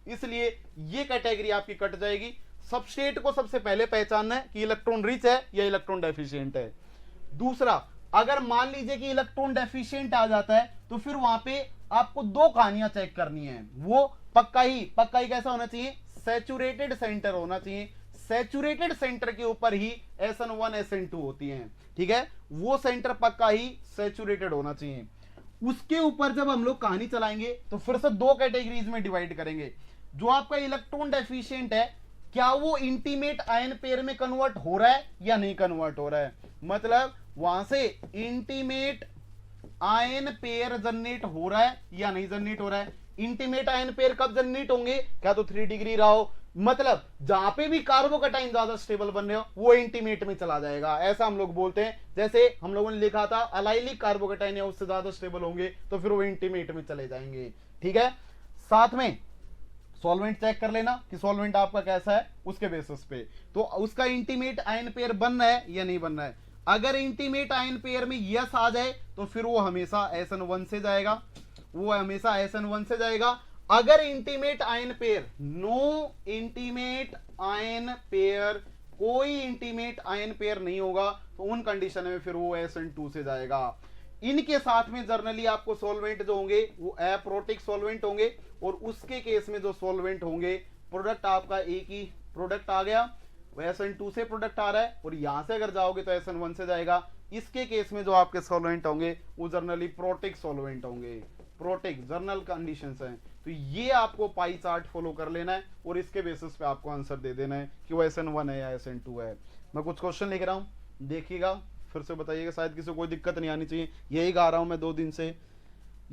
इसलिए ये कैटेगरी आपकी कट जाएगी। सबस्ट्रेट को सबसे पहले पहचानना है कि इलेक्ट्रॉन रिच है या इलेक्ट्रॉन डेफिशिएंट है। दूसरा, अगर मान लीजिए कि इलेक्ट्रॉन डेफिशिएंट आ जाता है तो फिर वहां पे आपको 2 कहानियां चेक करनी है। वो पक्का ही कैसा होना चाहिए, सैचुरेटेड सेंटर होना चाहिए। सैचुरेटेड सेंटर के ऊपर ही SN1 SN2 होती हैं, ठीक है, वो सेंटर पक्का ही सैचुरेटेड होना चाहिए। उसके ऊपर जब हम लोग कहानी चलाएंगे तो फिर से 2 कैटेगरीज में डिवाइड करेंगे। जो आपका इलेक्ट्रॉन डेफिशिएंट है, क्या वो इंटीमेट आयन पेयर में कन्वर्ट हो रहा है या नहीं कन्वर्ट हो रहा है, मतलब वहां से इंटीमेट आयन पेयर जनरेट हो रहा है या नहीं जनरेट हो रहा है। इंटीमेट आयन पेयर कब जनरेट होंगे, क्या तो 3 डिग्री रहा हो, मतलब जहां पे भी कार्बोकटाइन ज्यादा स्टेबल बन रहे हो वो इंटीमेट में चला जाएगा, ऐसा हम लोग बोलते हैं। जैसे हम लोगों ने लिखा था अलाइलिक कार्बोकटाइन या उससे ज्यादा स्टेबल होंगे तो फिर वो इंटीमेट में चले जाएंगे, ठीक है। साथ में सॉल्वेंट चेक कर लेना कि सॉल्वेंट आपका कैसा है, उसके बेसिस पे तो उसका इंटीमेट आयन पेयर बन रहा है या नहीं बन रहा है। अगर इंटीमेट आयन पेयर में यस आ जाए तो फिर वो हमेशा SN1 से जाएगा, वो हमेशा SN1 से जाएगा। अगर intimate ion pair, no intimate ion pair, कोई इंटीमेट आयन पेयर नहीं होगा तो उन कंडीशन में फिर वो SN2 से जाएगा। इनके साथ में जर्नली आपको सॉल्वेंट जो होंगे वो अप्रोटिक सॉल्वेंट होंगे, और उसके केस में जो सॉल्वेंट होंगे, प्रोडक्ट आपका एक ही प्रोडक्ट आ गया, SN2 से प्रोडक्ट आ रहा है, और यहां से अगर जाओगे तो SN1 से जाएगा। इसके केस में जो आपके सॉल्वेंट होंगे वो जर्नली प्रोटिक सॉल्वेंट होंगे, प्रोटिक जर्नल कंडीशंस हैं। तो ये आपको पाई चार्ट फॉलो कर लेना है और इसके बेसिस पे आपको आंसर दे देना है कि वो SN1 है या SN2 है। मैं कुछ क्वेश्चन लिख रहा हूं, देखिएगा, फिर से बताइएगा, शायद किसी को कोई दिक्कत नहीं आनी चाहिए। यही गा रहा हूं मैं 2 दिन से,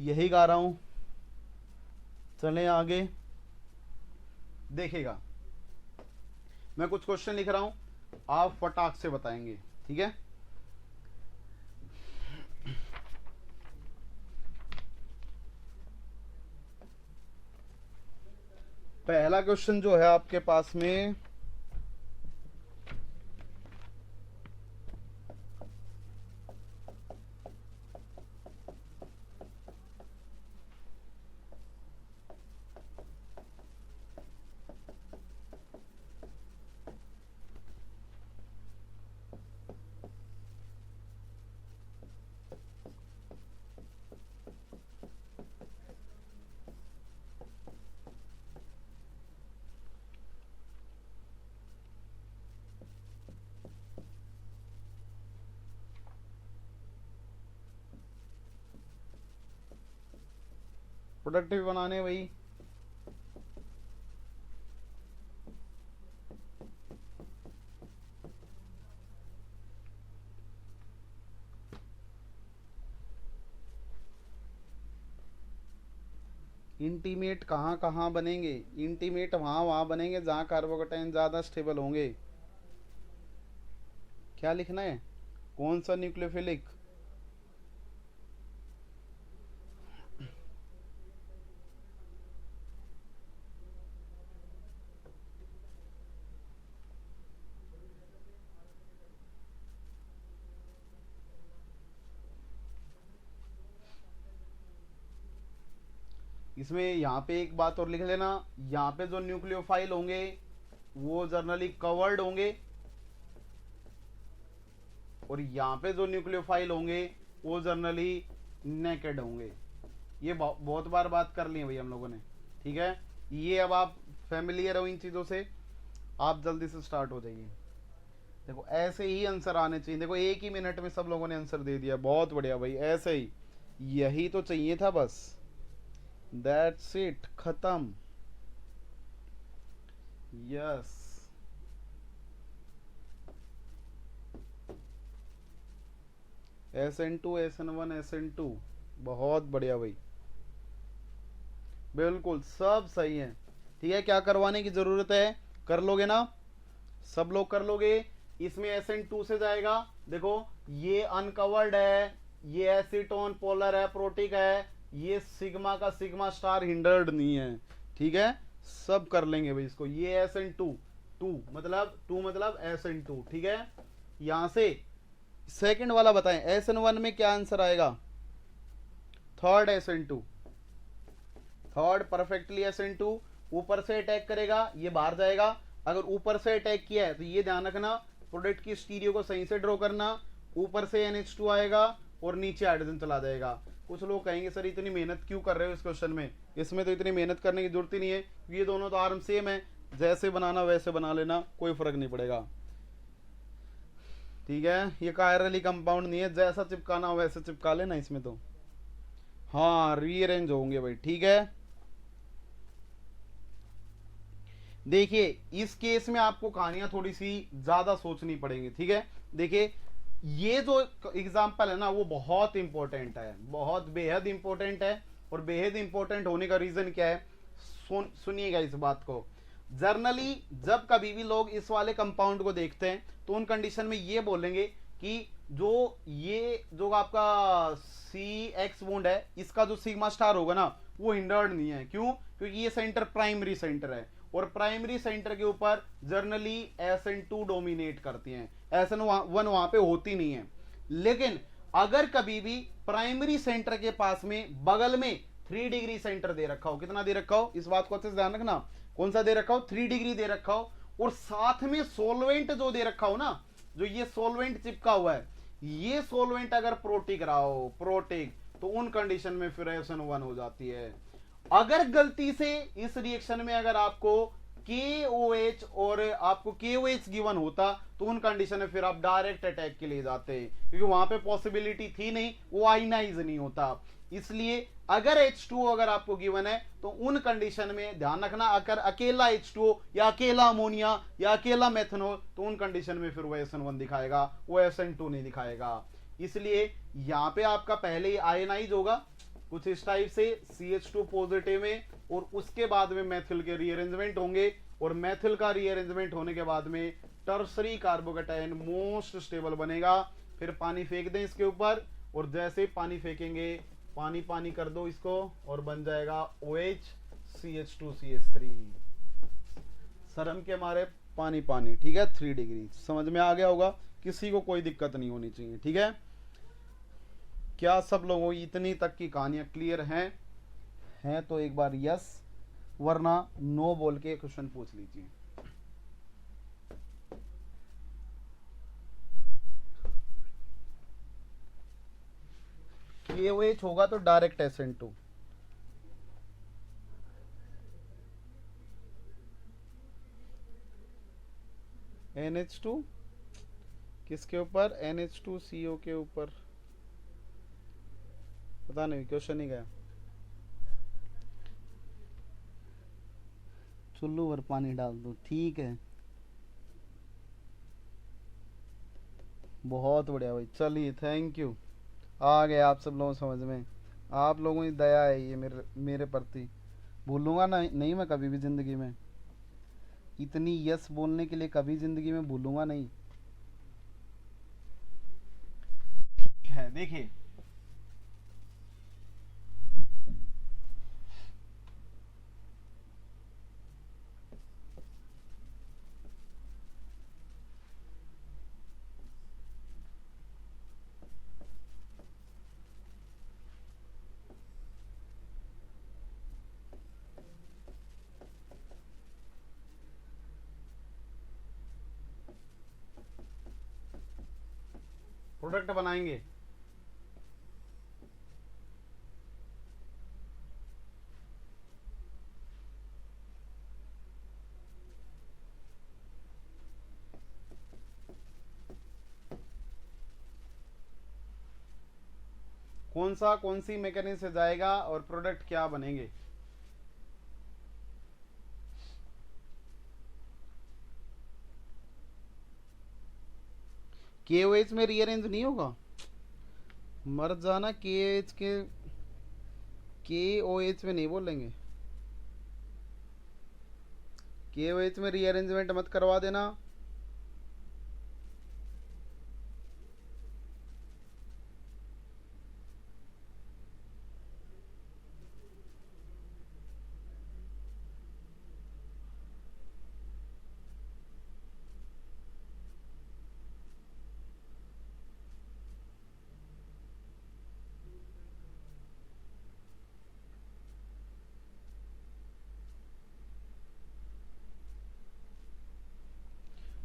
यही गा रहा हूं। चलें आगे, देखिएगा, मैं कुछ क्वेश्चन लिख रहा हूं, आप फटाक से बताएंगे, ठीक है। पहला क्वेश्चन जो है आपके पास में, प्रोडक्टिव बनाने वही। इंटीमेट कहाँ कहाँ बनेंगे? इंटीमेट वहाँ वहाँ बनेंगे जहाँ कार्बोकेटाइन ज़्यादा स्टेबल होंगे। क्या लिखना है? कौन सा न्यूक्लियोफिलिक? इसमें यहाँ पे एक बात और लिख लेना, यहाँ पे जो न्यूक्लियोफाइल होंगे वो जनरली कवर्ड होंगे, और यहाँ पे जो न्यूक्लियोफाइल होंगे वो जनरली नेकेड होंगे। ये बहुत बार बात कर ली है भाई हम लोगों ने, ठीक है। ये अब आप फैमिलियर हो इन चीज़ों से, आप जल्दी से स्टार्ट हो जाइए। देखो ऐसे ही आंसर आने चाहिए। देखो एक ही मिनट में सब लोगों ने आंसर दे दिया, बहुत बढ़िया भाई, ऐसे ही, यही तो चाहिए था बस। दैट्स इट, खत्म। यस, SN2 SN1 SN2, बहुत बढ़िया भाई, बिल्कुल सब सही है। ठीक है, क्या करवाने की जरूरत है? कर लोगे ना? सब लोग कर लोगे। इसमें SN2 से जाएगा, देखो ये अनकवर्ड है, ये एसीटोन पोलर है, प्रोटिक है, ये सिग्मा का सिग्मा स्टार हिंडर्ड नहीं है। ठीक है, सब कर लेंगे भाई इसको। ये SN2, 2 मतलब SN2। ठीक है, यहां से सेकंड वाला बताएं, SN1 में क्या आंसर आएगा? Third SN2, third perfectly SN2। ऊपर से अटैक करेगा, ये बाहर जाएगा। अगर ऊपर से अटैक किया है तो ये ध्यान रखना, प्रोडक्ट की स्टीरियो को सही से ड्रॉ करना। ऊपर से NH2 आएगा और नीचे हाइड्रोजन चला जाएगा। कुछ लोग कहेंगे सर इतनी मेहनत क्यों कर रहे हो इस क्वेश्चन में? इसमें तो इतनी मेहनत करने की जरूरत ही नहीं है, ये दोनों तो आर्म सेम है, जैसे बनाना वैसे बना लेना, कोई फर्क नहीं पड़ेगा। ठीक है, ये कायरली कंपाउंड नहीं है, जैसा चिपकाना हो वैसे चिपका लेना इसमें तो। हाँ, रीअरेंज होंगे भाई। ठीक है, देखिए इस केस में आपको कहानियां थोड़ी सी ज्यादा सोचनी पड़ेंगी। ठीक है, देखिए ये जो एग्जाम्पल है ना वो बहुत इंपॉर्टेंट है, बहुत बेहद इंपॉर्टेंट है। और बेहद इंपॉर्टेंट होने का रीजन क्या है, सुनिएगा इस बात को। जर्नली जब कभी भी लोग इस वाले कंपाउंड को देखते हैं तो उन कंडीशन में ये बोलेंगे कि ये जो आपका CX बॉन्ड है, इसका जो सिग्मा स्टार होगा ना वो हिंडर्ड नहीं है। क्यों? क्योंकि ये सेंटर प्राइमरी सेंटर है, और प्राइमरी सेंटर के ऊपर जर्नली SN2 डोमिनेट करती हैं, SN1 वहां पे होती नहीं है। लेकिन अगर कभी भी प्राइमरी सेंटर के पास में बगल में 3 डिग्री सेंटर दे रखा हो, कितना दे रखा हो, इस बात को अच्छे से ध्यान रखना, कौन सा दे रखा हो, 3 डिग्री दे रखा हो, और साथ में सोलवेंट जो दे रखा हो ना, जो ये सोलवेंट चिपका हुआ है, ये सोलवेंट अगर प्रोटिक रहा हो, प्रोटिक, तो उन कंडीशन में फिर SN1 हो जाती है। अगर गलती से इस रिएक्शन में अगर आपको KOH और आपको KOH गिवन होता तो उन कंडीशन में फिर आप डायरेक्ट अटैक के लिए जाते, क्योंकि वहां पे पॉसिबिलिटी थी नहीं, वो आयनाइज नहीं होता। इसलिए अगर H2O अगर आपको गिवन है तो उन कंडीशन में ध्यान रखना, अगर अकेला H2O या अकेला अमोनिया या अकेला मेथनॉल, तो उन कंडीशन में फिर वो SN1 दिखाएगा, वो SN2 नहीं दिखाएगा। इसलिए यहां पे आपका पहले ही आयनाइज होगा कुछ इस टाइप से CH2 पॉजिटिव में, और उसके बाद में मैथिल के रीअरेंजमेंट होंगे, और मैथिल का रीअरेंजमेंट होने के बाद में टर्सरी कार्बोकेटाइन मोस्ट स्टेबल बनेगा। फिर पानी फेंक दें इसके ऊपर, और जैसे पानी फेंकेंगे, पानी पानी कर दो इसको, और बन जाएगा OH CH2CH3। शर्म के मारे पानी पानी, ठीक है। 3 डिग्री समझ में आ गया होगा, किसी को कोई दिक्कत नहीं होनी चाहिए, ठीक है। क्या सब लोगों की इतनी तक की कहानियां क्लियर हैं तो एक बार यस, वरना नो बोल के क्वेश्चन पूछ लीजिए। KOH होगा तो डायरेक्ट SN2। NH2 किसके ऊपर? NH2CO के ऊपर, पता नहीं, क्वेश्चन ही गया। चुल्लू पर पानी डाल दो, ठीक है, बहुत बढ़िया भाई, चलिए थैंक यू। आ गए आप सब लोगों समझ में, आप लोगों की दया है ये मेरे प्रति, भूलूंगा नहीं मैं कभी भी जिंदगी में, इतनी यस बोलने के लिए कभी जिंदगी में भूलूंगा नहीं। ठीक है, देखिए प्रोडक्ट बनाएंगे। कौन सी मैकेनिज्म से जाएगा और प्रोडक्ट क्या बनेंगे? KOH में रीअरेंज नहीं होगा, मर जाना। KOH में नहीं बोलेंगे, KOH में रीअरेंजमेंट मत करवा देना।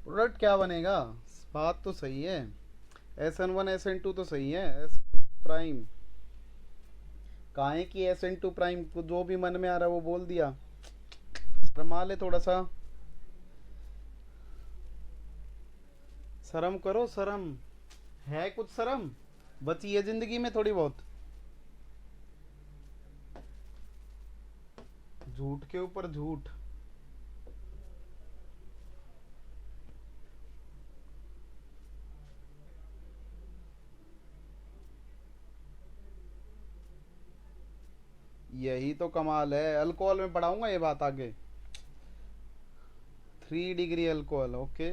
प्रोडक्ट क्या बनेगा, बात तो सही है। SN1 SN2 तो सही है, प्राइम काहे की SN2 प्राइम को जो भी मन में आ रहा है वो बोल दिया। शर्मा ले थोड़ा सा, शर्म करो, शर्म है, कुछ शर्म बची है जिंदगी में थोड़ी बहुत। झूठ के ऊपर झूठ, यही तो कमाल है। अल्कोहल में पढ़ाऊंगा ये बात आगे, 3 डिग्री अल्कोहल, ओके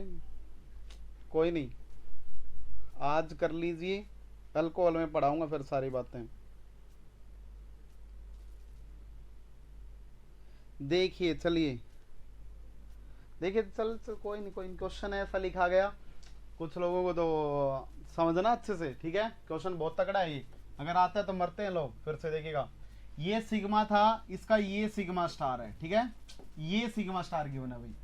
कोई नहीं, आज कर लीजिए, अल्कोहल में पढ़ाऊंगा फिर सारी बातें। देखिए चलिए, देखिए चल कोई नहीं क्वेश्चन ऐसा लिखा गया, कुछ लोगों को तो समझना अच्छे से, ठीक है। क्वेश्चन बहुत तगड़ा है ये, अगर आता है तो मरते हैं लोग। फिर से देखिएगा, ये सिग्मा था, इसका ये सिग्मा स्टार है, ठीक है, ये सिग्मा स्टार गिवन है भाई।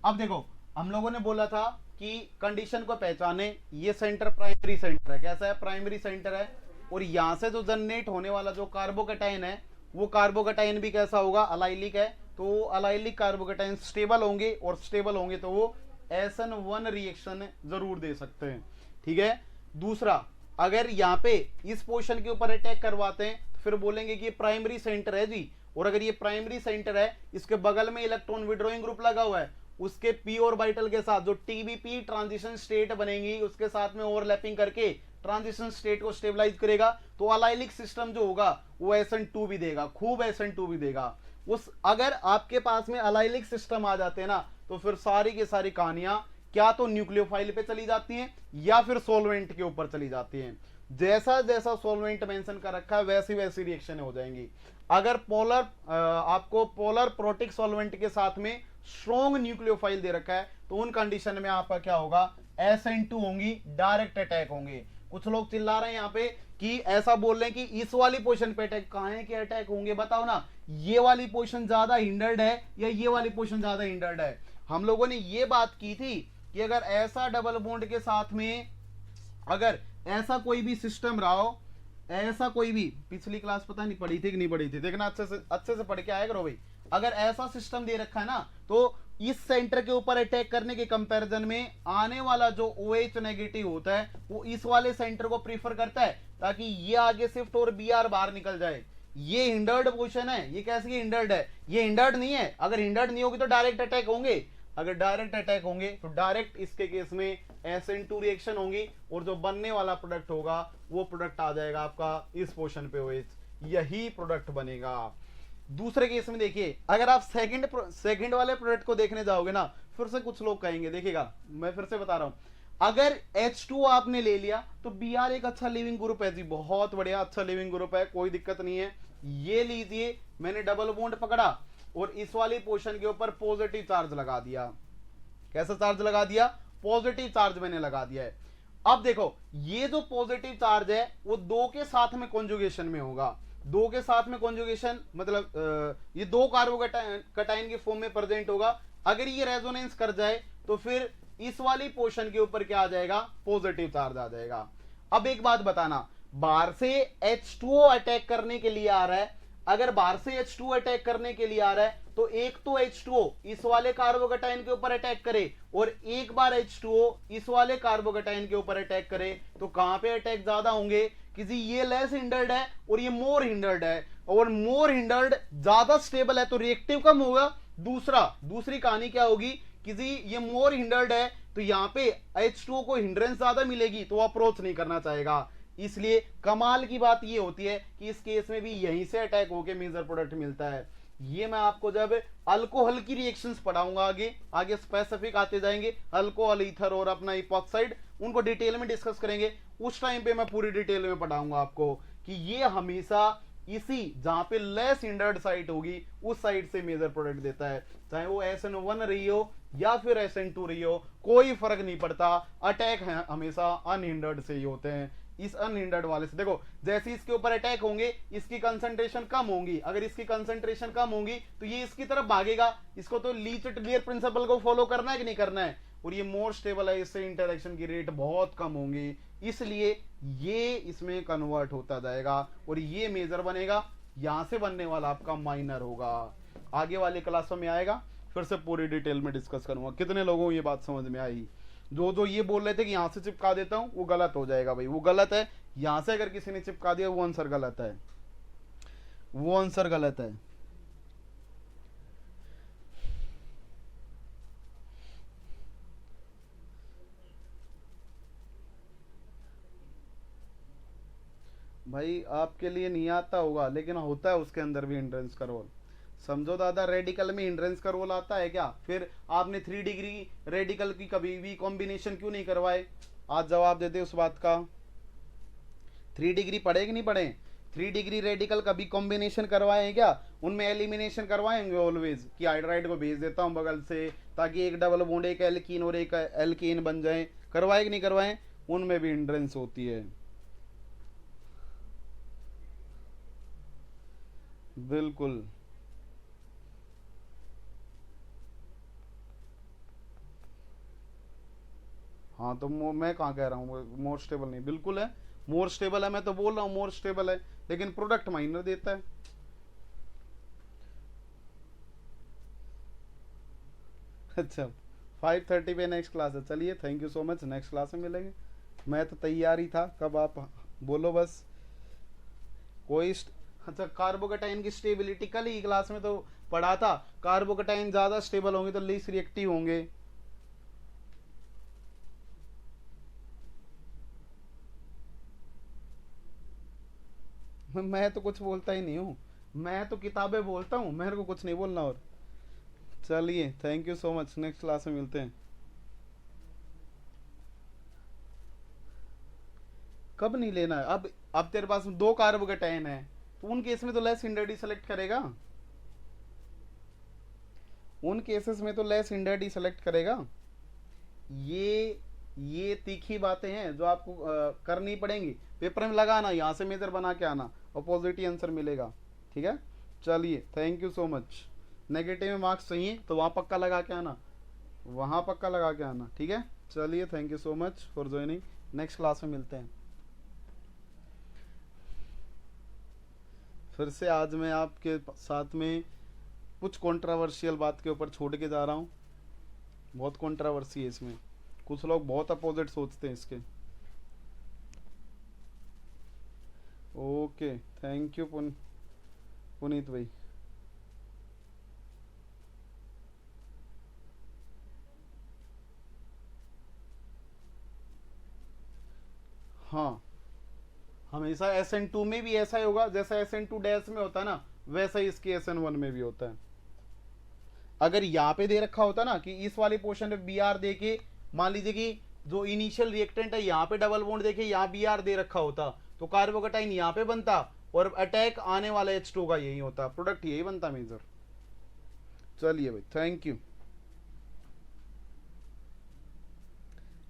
अब देखो हम लोगों ने बोला था कि कंडीशन को पहचाने, ये सेंटर प्राइमरी सेंटर है, कैसा है, प्राइमरी सेंटर है, और यहां से जो जनरेट होने वाला जो कार्बोकेटाइन है वो कार्बोकेटाइन भी कैसा होगा, अलाइलिक है, तो अलाइलिक कार्बोकेटाइन स्टेबल होंगे, और स्टेबल होंगे तो वो SN1 रिएक्शन जरूर दे सकते हैं, ठीक है। दूसरा, अगर यहाँ पे इस पोजीशन के ऊपर अटैक करवाते हैं तो फिर बोलेंगे कि ये प्राइमरी सेंटर है जी, और अगर ये प्राइमरी सेंटर है, इसके बगल में इलेक्ट्रॉन विड्रॉइंग ग्रुप लगा हुआ है, उसके p ऑर्बिटल के साथ जो TBP ट्रांजिशन स्टेट बनेगी उसके साथ में ओवरलैपिंग करके ट्रांजिशन स्टेट को स्टेबलाइज करेगा, तो अलाइलिक सिस्टम जो होगा वो SN2 भी देगा, खूब SN2 भी देगा। उस अगर आपके पास में अलाइलिक सिस्टम आ जाते हैं ना, तो फिर सारी की सारी कहानियां क्या तो न्यूक्लियोफाइल पे चली जाती हैं या फिर सोलवेंट के ऊपर चली जाती हैं। जैसा जैसा सोलवेंट मेंशन कर रखा है वैसी वैसी रिएक्शन हो जाएंगी। अगर पोलर आपको पोलर प्रोटिक सॉल्वेंट के साथ में स्ट्रॉन्ग न्यूक्लियोफाइल दे रखा है तो उन कंडीशन में आपका क्या होगा, SN2 होंगी, डायरेक्ट अटैक होंगे। कुछ लोग चिल्ला रहे हैं यहाँ पे कि ऐसा बोल रहे हैं कि इस वाली पोजीशन पे अटैक, कहां है कि अटैक होंगे बताओ ना, ये वाली पोजीशन ज्यादा हिंडर्ड है या ये वाली पोजीशन ज्यादा हिंडर्ड है। हम लोगों ने ये बात की थी कि अगर ऐसा डबल बॉन्ड के साथ में अगर ऐसा कोई भी सिस्टम रहा हो, ऐसा कोई भी, पिछली क्लास पता नहीं पढ़ी थी कि नहीं पढ़ी थी, देखना अच्छे से पढ़ के आया करो भाई। अगर ऐसा सिस्टम दे रखा है ना तो इस सेंटर के ऊपर अटैक करने के कंपैरिजन में आने वाला जो OH नेगेटिव होता है वो इस वाले सेंटर को प्रीफर करता है ताकि ये आगे शिफ्ट और BR बाहर निकल जाए। ये हिंडर्ड पोजीशन है, ये कैसे हिंडर्ड है, ये हिंडर्ड नहीं है। अगर हिंडर्ड नहीं होगी तो डायरेक्ट अटैक होंगे, अगर डायरेक्ट अटैक होंगे तो डायरेक्ट इसके केस में SN2 रिएक्शन होंगी और जो बनने वाला प्रोडक्ट होगा वो प्रोडक्ट आ जाएगा आपका इस पोजीशन पे OH, यही प्रोडक्ट बनेगा। दूसरे केस में देखिए, अगर आप सेकंड वाले प्रोडक्ट को देखने जाओगे ना, फिर से कुछ लोग कहेंगे, देखिएगा मैं फिर से बता रहा हूं, अगर H2 आपने ले लिया तो Br एक अच्छा लिविंग ग्रुप है जी, बहुत बढ़िया अच्छा लिविंग ग्रुप है, कोई दिक्कत नहीं है। ये लीजिए, मैंने डबल बॉन्ड पकड़ा और इस वाली पोजीशन के ऊपर पॉजिटिव चार्ज लगा दिया। कैसा चार्ज लगा दिया, पॉजिटिव चार्ज मैंने लगा दिया है। अब देखो ये जो पॉजिटिव चार्ज है वो दो के साथ में कॉन्जुगेशन में होगा, दो के साथ में कॉन्जुगेशन मतलब ये दो कार्बोकटाइन के फॉर्म में प्रेजेंट होगा। अगर ये रेजोनेंस कर जाए तो फिर इस वाली पोर्शन के ऊपर क्या आ जाएगा, पॉजिटिव चार्ज आ जाएगा। अब एक बात बताना, बाहर से H2O अटैक करने के लिए आ रहा है, अगर बाहर से H2O अटैक करने के लिए आ रहा है तो एक तो H2O इस वाले कार्बोकटाइन के ऊपर अटैक करे और एक बार H2O इस वाले कार्बोकटाइन के ऊपर अटैक करे तो कहां पे अटैक ज्यादा होंगे, किसी ये लेस हिंडर्ड है और ये मोर हिंडर्ड है, और मोर हिंडर्ड ज्यादा स्टेबल है तो रिएक्टिव कम होगा। दूसरी कहानी क्या होगी, किसी ये मोर हिंडर्ड है तो यहां पे H2O को हिंड्रेंस ज्यादा मिलेगी तो अप्रोच नहीं करना चाहेगा। इसलिए कमाल की बात ये होती है कि इस केस में भी यहीं से अटैक होके मेजर प्रोडक्ट मिलता है। ये मैं आपको जब अल्कोहल की रिएक्शंस पढ़ाऊंगा आगे स्पेसिफिक आते जाएंगे, अल्कोहल, ईथर और अपना इपॉक्साइड, उनको डिटेल में डिस्कस करेंगे। उस टाइम पे मैं पूरी डिटेल में पढ़ाऊंगा आपको कि ये हमेशा इसी जहां पे लेस हिंडर्ड साइट होगी उस साइड से मेजर प्रोडक्ट देता है, चाहे वो SN1 रही हो या फिर SN2 रही हो, कोई फर्क नहीं पड़ता, अटैक है हमेशा अनहिंडर्ड से ही होते हैं। इस अनहिंडर्ड वाले से देखो, जैसे इसके ऊपर अटैक होंगे इसकी कंसंट्रेशन कम होगी, अगर इसकी कंसंट्रेशन कम होगी तो ये इसकी तरफ भागेगा। इसको तो लीच क्लियर प्रिंसिपल को फॉलो करना है कि नहीं करना है, और ये मोर स्टेबल है, इससे इंटरेक्शन की रेट बहुत कम होंगी, इसलिए ये इसमें कन्वर्ट होता जाएगा और ये मेजर बनेगा, यहां से बनने वाला आपका माइनर होगा। आगे वाले क्लासों में आएगा, फिर से पूरी डिटेल में डिस्कस करूंगा। कितने लोगों को ये बात समझ में आई, जो ये बोल रहे थे कि यहां से चिपका देता हूं वो गलत हो जाएगा भाई, वो गलत है। यहां से अगर किसी ने चिपका दिया वो आंसर गलत है, वो आंसर गलत है। भाई आपके लिए नहीं आता होगा लेकिन होता है उसके अंदर भी हिंड्रेंस का रोल। समझो दादा, रेडिकल में हिंड्रेंस का रोल आता है क्या? फिर आपने 3 डिग्री रेडिकल की कभी भी कॉम्बिनेशन क्यों नहीं करवाए? आज जवाब दे दे उस बात का। 3 डिग्री पढ़े कि नहीं पढ़े? 3 डिग्री रेडिकल कभी कॉम्बिनेशन करवाए हैं क्या? उनमें एलिमिनेशन करवाएंगे ऑलवेज कि हाइड्राइड को भेज देता हूं बगल से ताकि एक डबल बॉन्ड, एक एल्कीन और एक एल्कीन बन जाए। करवाए कि नहीं करवाए? उनमें भी हिंड्रेंस होती है, बिल्कुल। हाँ तो मैं कहाँ कह रहा हूँ मोर स्टेबल नहीं, बिल्कुल है मोर स्टेबल है, मैं तो बोल रहा हूँ मोर स्टेबल है, लेकिन प्रोडक्ट माइनर देता है। अच्छा 5:30 पे नेक्स्ट क्लास है, चलिए thank you so much, next class में मिलेंगे। मैं तो तैयार ही था, कब आप बोलो बस। कोई अच्छा, कार्बोकेटाइन की स्टेबिलिटी कल ही क्लास में तो पढ़ा था, कार्बोकेटाइन ज्यादा स्टेबल होंगे तो लीस्ट रिएक्टिव होंगे। मैं तो कुछ बोलता ही नहीं हूँ, मैं तो किताबें बोलता हूँ, मेरे को कुछ नहीं बोलना। और चलिए thank you so much, next class में मिलते हैं। कब नहीं लेना है? अब तेरे पास 2 कार्बोकेटाइन है, तो उन केस में तो लेस इंडेड ही सेलेक्ट करेगा, उन केसेस में तो लेस इंडेड ही सेलेक्ट करेगा। ये तीखी बातें हैं जो आपको करनी पड़ेंगी, पेपर में लगाना, यहाँ से मेजर बना के आना, अपोजिट ही आंसर मिलेगा। ठीक है, चलिए thank you so much. Negative में मार्क्स चाहिए तो वहाँ पक्का लगा के आना, वहाँ पक्का लगा के आना। ठीक है, चलिए thank you so much for joining, next class में मिलते हैं। फिर से आज मैं आपके साथ में कुछ कंट्रोवर्शियल बात के ऊपर छोड़ के जा रहा हूँ, बहुत कंट्रोवर्सी है इसमें, कुछ लोग बहुत अपोजिट सोचते हैं इसके। ओके थैंक यू पुनीत भाई। हाँ, हमेशा SN2 में भी ऐसा ही होगा, जैसा SN2 डैश में होता है ना, वैसा ही इसके SN1 में भी होता है। अगर यहाँ पे दे रखा होता ना कि इस वाले पोर्शन में BR दे के, मान लीजिए कि जो इनिशियल रिएक्टेंट है यहाँ पे डबल बॉन्ड देके यहाँ BR दे रखा होता, तो कार्बोकेटाइन यहाँ पे बनता और अटैक आने वाला H2 का यही होता, प्रोडक्ट यही बनता मेजर। चलिए भाई थैंक यू।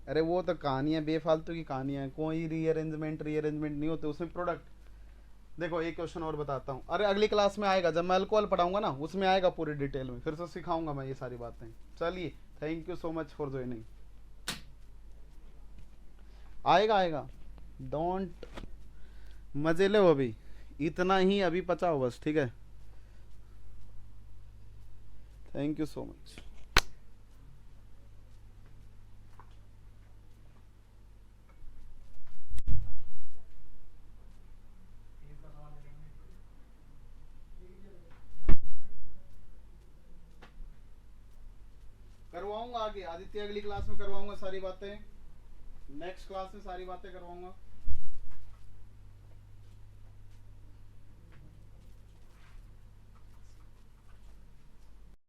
अरे वो तो कहानियां बेफालतू की कहानियां, कोई रीअरेंजमेंट नहीं होते उसमें प्रोडक्ट। देखो एक क्वेश्चन और बताता हूँ, अरे अगली क्लास में आएगा, जब मैं अल्कोहल पढ़ाऊंगा ना उसमें आएगा पूरी डिटेल में, फिर से सिखाऊंगा मैं ये सारी बातें। चलिए thank you so much for joining. आएगा डोंट मजे लो, अभी इतना ही अभी पचाओ बस। ठीक है, थैंक यू सो मच। करवाऊंगा आगे आदित्य, अगली क्लास में करवाऊंगा सारी बातें, नेक्स्ट क्लास में सारी बातें करवाऊंगा।